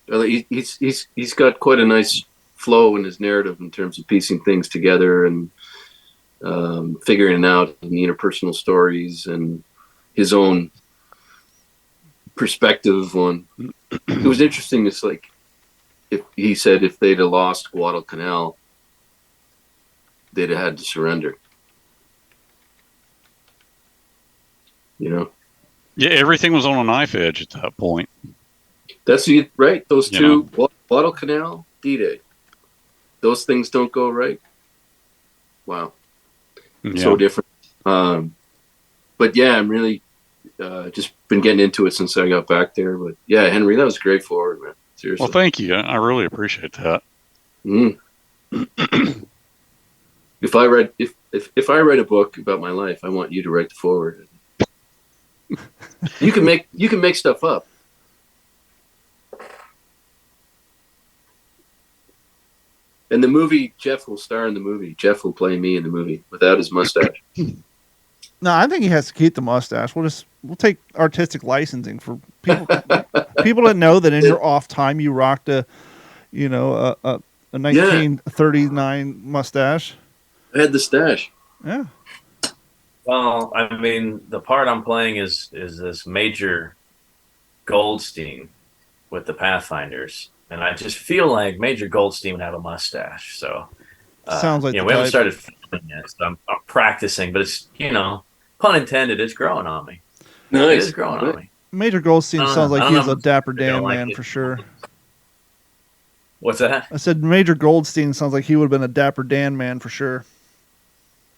Speaker 5: he's got quite a nice flow in his narrative in terms of piecing things together and figuring out the interpersonal stories and his own perspective on. It was interesting. It's like he said if they'd have lost Guadalcanal, they'd have had to surrender. You know.
Speaker 3: Yeah, everything was on a knife edge at that point.
Speaker 5: That's it, right? Those
Speaker 3: You
Speaker 5: two, Guadalcanal, D-Day. Those things don't go right. Wow.
Speaker 3: Yeah.
Speaker 5: So different. But yeah, I'm really just been getting into it since I got back there. But yeah, Henry, that was great forward, man. Seriously.
Speaker 3: Well, thank you. I really appreciate that.
Speaker 5: Mm. If I write a book about my life, I want you to write the forward. You can make stuff up. And the movie, Jeff will star in the movie. Jeff will play me in the movie without his mustache.
Speaker 2: No, I think he has to keep the mustache. We'll take artistic licensing for people. People that know that in your off time you rocked a 1939 mustache.
Speaker 5: I had the stash.
Speaker 2: Yeah.
Speaker 4: Well, I mean, the part I'm playing is this Major Goldstein with the Pathfinders, and I just feel like Major Goldstein would have a mustache. So
Speaker 2: sounds like
Speaker 4: we haven't started filming yet, so I'm practicing, but it's pun intended, it's growing on me.
Speaker 5: Nice.
Speaker 4: It is growing on me.
Speaker 2: Major Goldstein sounds like he was a Dapper Dan man for sure.
Speaker 4: What's that?
Speaker 2: I said Major Goldstein sounds like he would have been a Dapper Dan man for sure.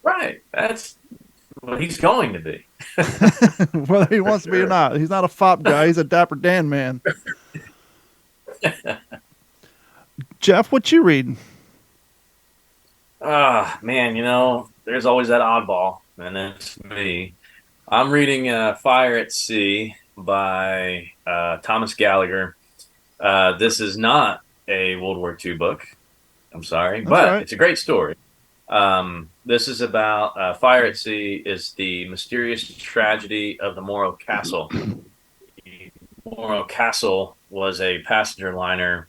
Speaker 4: Right. That's what he's going to be.
Speaker 2: Whether he wants to be or not. He's not a fop guy. He's a Dapper Dan man. Jeff, what you reading?
Speaker 4: Man, there's always that oddball, and that's me. I'm reading Fire at Sea by Thomas Gallagher. This is not a World War II book. I'm sorry, but It's a great story. This is about Fire at Sea is the mysterious tragedy of the Morro Castle. The Morro Castle was a passenger liner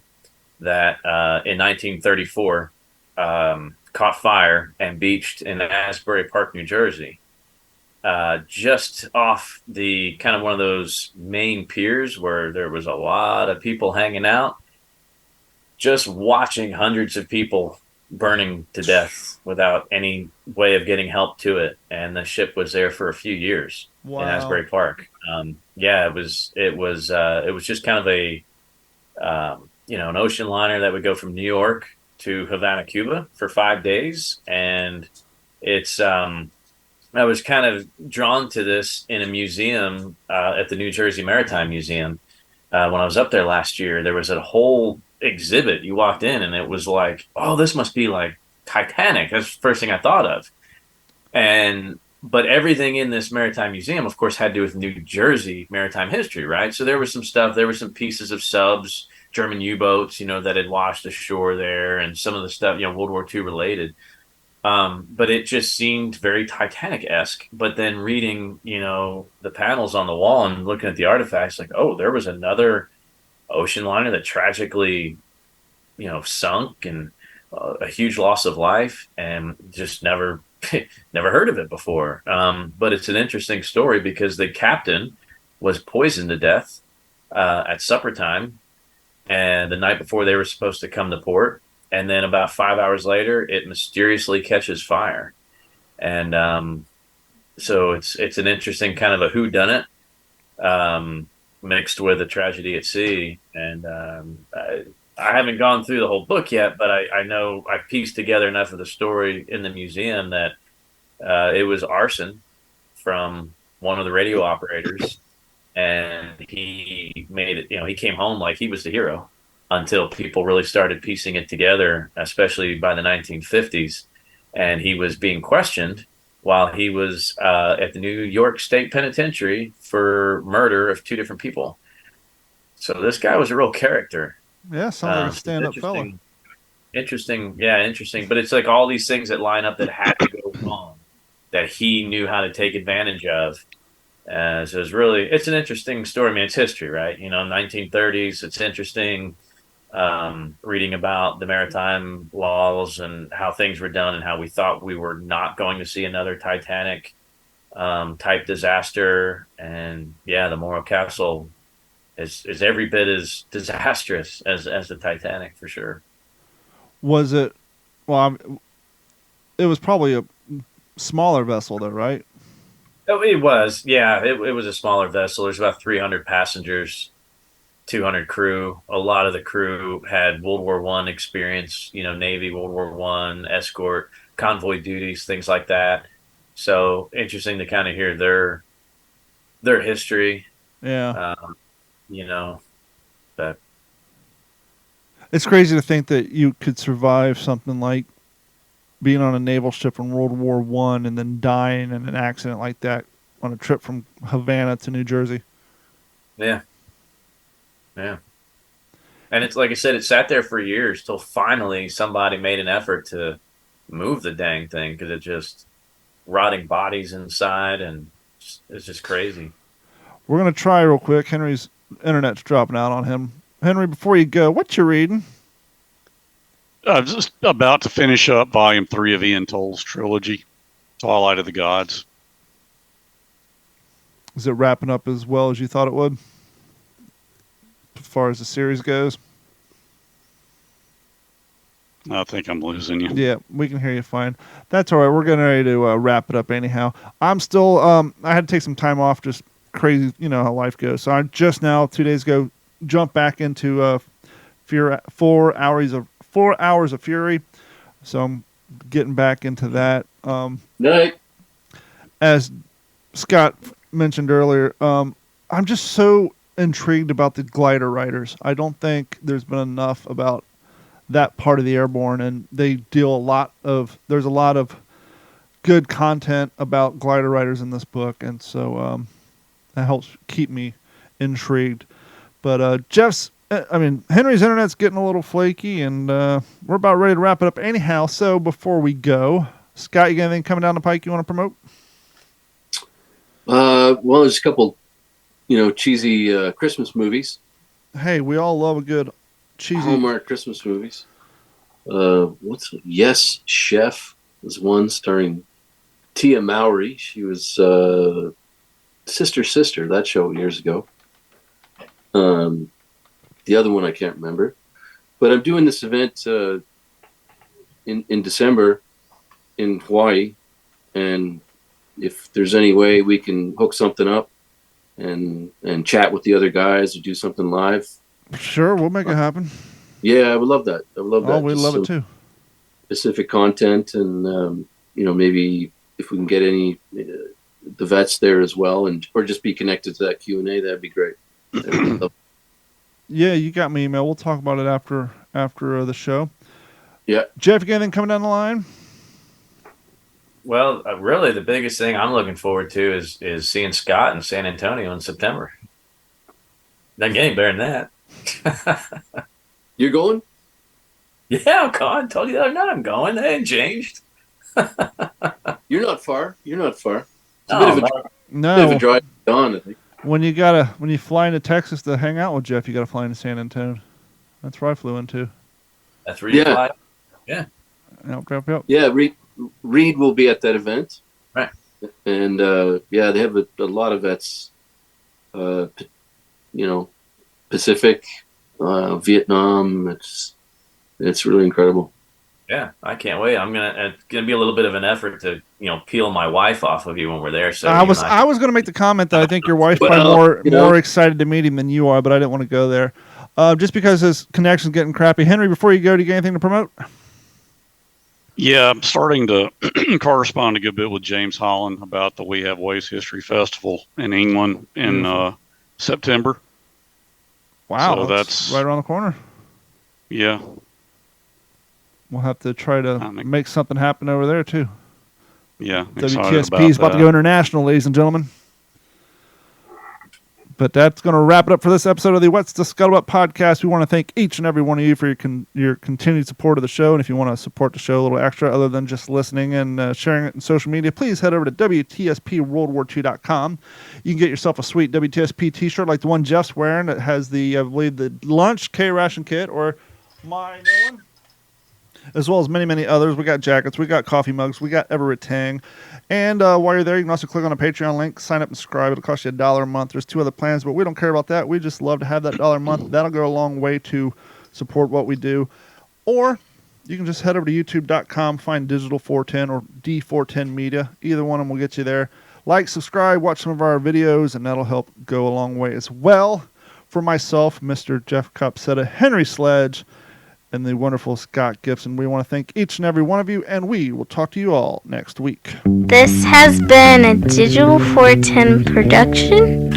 Speaker 4: that in 1934 caught fire and beached in Asbury Park, New Jersey. Just off the kind of one of those main piers where there was a lot of people hanging out, just watching hundreds of people burning to death without any way of getting help to it. And the ship was there for a few years in Asbury Park. It was just kind of a, an ocean liner that would go from New York to Havana, Cuba for 5 days. And I was kind of drawn to this in a museum at the New Jersey Maritime Museum. When I was up there last year, there was a whole exhibit. You walked in and it was like, oh, this must be like Titanic. That's the first thing I thought of. But everything in this maritime museum, of course, had to do with New Jersey maritime history, right? So there was some stuff, there were some pieces of subs, German U-boats, that had washed ashore there, and some of the stuff, World War II related. But it just seemed very Titanic-esque. But then reading, the panels on the wall and looking at the artifacts, like, oh, there was another ocean liner that tragically, sunk, and a huge loss of life, and just never heard of it before. But it's an interesting story because the captain was poisoned to death at supper time, and the night before they were supposed to come to port. And then about 5 hours later, it mysteriously catches fire. And so it's an interesting kind of a whodunit mixed with a tragedy at sea. And I haven't gone through the whole book yet, but I know I've pieced together enough of the story in the museum that it was arson from one of the radio operators. And he made it, he came home like he was the hero until people really started piecing it together, especially by the 1950s. And he was being questioned while he was at the New York State Penitentiary for murder of 2 different people. So this guy was a real character.
Speaker 2: Yeah, sounds like a
Speaker 4: It's
Speaker 2: stand-up fella.
Speaker 4: interesting. Yeah, interesting. But it's like all these things that line up that had to go wrong that he knew how to take advantage of. So it's an interesting story. I mean, it's history, right? 1930s. It's interesting reading about the maritime laws and how things were done and how we thought we were not going to see another Titanic type disaster. And yeah, the Morro Castle is every bit as disastrous as the Titanic, for sure.
Speaker 2: Was it? Well, it was probably a smaller vessel, though, right?
Speaker 4: Oh, it was. Yeah, it was a smaller vessel. There's about 300 passengers, 200 crew. A lot of the crew had World War One experience, Navy, World War One, escort, convoy duties, things like that. So interesting to kind of hear their history.
Speaker 2: Yeah.
Speaker 4: But
Speaker 2: It's crazy to think that you could survive something like being on a naval ship in World War One and then dying in an accident like that on a trip from Havana to New Jersey.
Speaker 4: yeah, yeah. And it's like I said, it sat there for years till finally somebody made an effort to move the dang thing because it just rotting bodies inside, and it's just crazy.
Speaker 2: We're going to try real quick. Henry's internet's dropping out on him. Henry, before you go, what you reading?
Speaker 3: I'm just about to finish up Volume 3 of Ian Toll's trilogy, Twilight of the Gods.
Speaker 2: Is it wrapping up as well as you thought it would? As far as the series goes?
Speaker 3: I think I'm losing you.
Speaker 2: Yeah, we can hear you fine. That's all right. We're getting ready to wrap it up anyhow. I'm still, I had to take some time off, just crazy, how life goes. So I just now, 2 days ago, jumped back into 4 hours of Fury. So I'm getting back into that.
Speaker 5: Night.
Speaker 2: As Scott mentioned earlier, I'm just so intrigued about the glider riders. I don't think there's been enough about that part of the airborne, and they deal there's a lot of good content about glider riders in this book, and so that helps keep me intrigued. But Henry's internet's getting a little flaky, and we're about ready to wrap it up anyhow. So before we go, Scott, you got anything coming down the pike you want to promote?
Speaker 5: Well, there's a couple, cheesy Christmas movies.
Speaker 2: Hey, we all love a good cheesy
Speaker 5: Hallmark Christmas movies. Yes, Chef was one starring Tia Mowry. She was Sister, that show years ago. The other one I can't remember. But I'm doing this event in December in Hawaii, and if there's any way we can hook something up and chat with the other guys or do something live.
Speaker 2: Sure, we'll make it happen.
Speaker 5: Yeah, I would love that. I would love that.
Speaker 2: Oh, we'd love it too.
Speaker 5: Specific content, and maybe if we can get any the vets there as well, or just be connected to that Q&A, that'd be great.
Speaker 2: Yeah, you got my email. We'll talk about it after the show.
Speaker 5: Yeah,
Speaker 2: Jeff, you got anything coming down the line?
Speaker 4: Well, really, the biggest thing I'm looking forward to is seeing Scott in San Antonio in September. Doesn't get any better than that.
Speaker 5: You're going?
Speaker 4: Yeah, I'm going. I told you the other night I'm going. They ain't changed.
Speaker 5: You're not far. It's a
Speaker 4: Oh,
Speaker 5: bit of a drive on, I think.
Speaker 2: When you fly into Texas to hang out with Jeff, you got to fly into San Antonio. That's where I flew into.
Speaker 4: That's where you fly. Yeah.
Speaker 2: Yep.
Speaker 5: Yeah, Reed will be at that event.
Speaker 4: Right.
Speaker 5: And they have a lot of vets. Pacific, Vietnam. It's really incredible.
Speaker 4: Yeah, I can't wait. It's gonna be a little bit of an effort to peel my wife off of you when we're there. So
Speaker 2: I was going to make the comment that I think your wife's probably more excited to meet him than you are, but I didn't want to go there, just because his connection's getting crappy. Henry, before you go, do you got anything to promote?
Speaker 3: Yeah, I'm starting to correspond a good bit with James Holland about the We Have Ways History Festival in England in September.
Speaker 2: Wow,
Speaker 3: so
Speaker 2: that's right around the corner.
Speaker 3: Yeah.
Speaker 2: We'll have to try to make something happen over there, too.
Speaker 3: Yeah, excited about
Speaker 2: WTSP is about to
Speaker 3: that.
Speaker 2: go international, ladies and gentlemen. But that's going to wrap it up for this episode of the What's the Scuttlebutt podcast. We want to thank each and every one of you for your continued support of the show. And if you want to support the show a little extra, other than just listening and sharing it in social media, please head over to WTSPWorldWar2.com. You can get yourself a sweet WTSP t-shirt like the one Jeff's wearing that has the, I believe, the lunch K-ration kit, or my new one, as well as many, many others. We got jackets, we got coffee mugs, we got Everetang. And while you're there, you can also click on the Patreon link, sign up and subscribe. It'll cost you $1 a month. There's 2 other plans, but we don't care about that. We just love to have that $1 a month. That'll go a long way to support what we do. Or you can just head over to youtube.com, find Digital 410 or D410 Media. Either one of them will get you there. Like, subscribe, watch some of our videos, and that'll help go a long way as well. For myself, Mr. Jeff Copsetta, Henry Sledge, and the wonderful Scott Gibson, we want to thank each and every one of you, and we will talk to you all next week.
Speaker 6: This has been a Digital 410 production.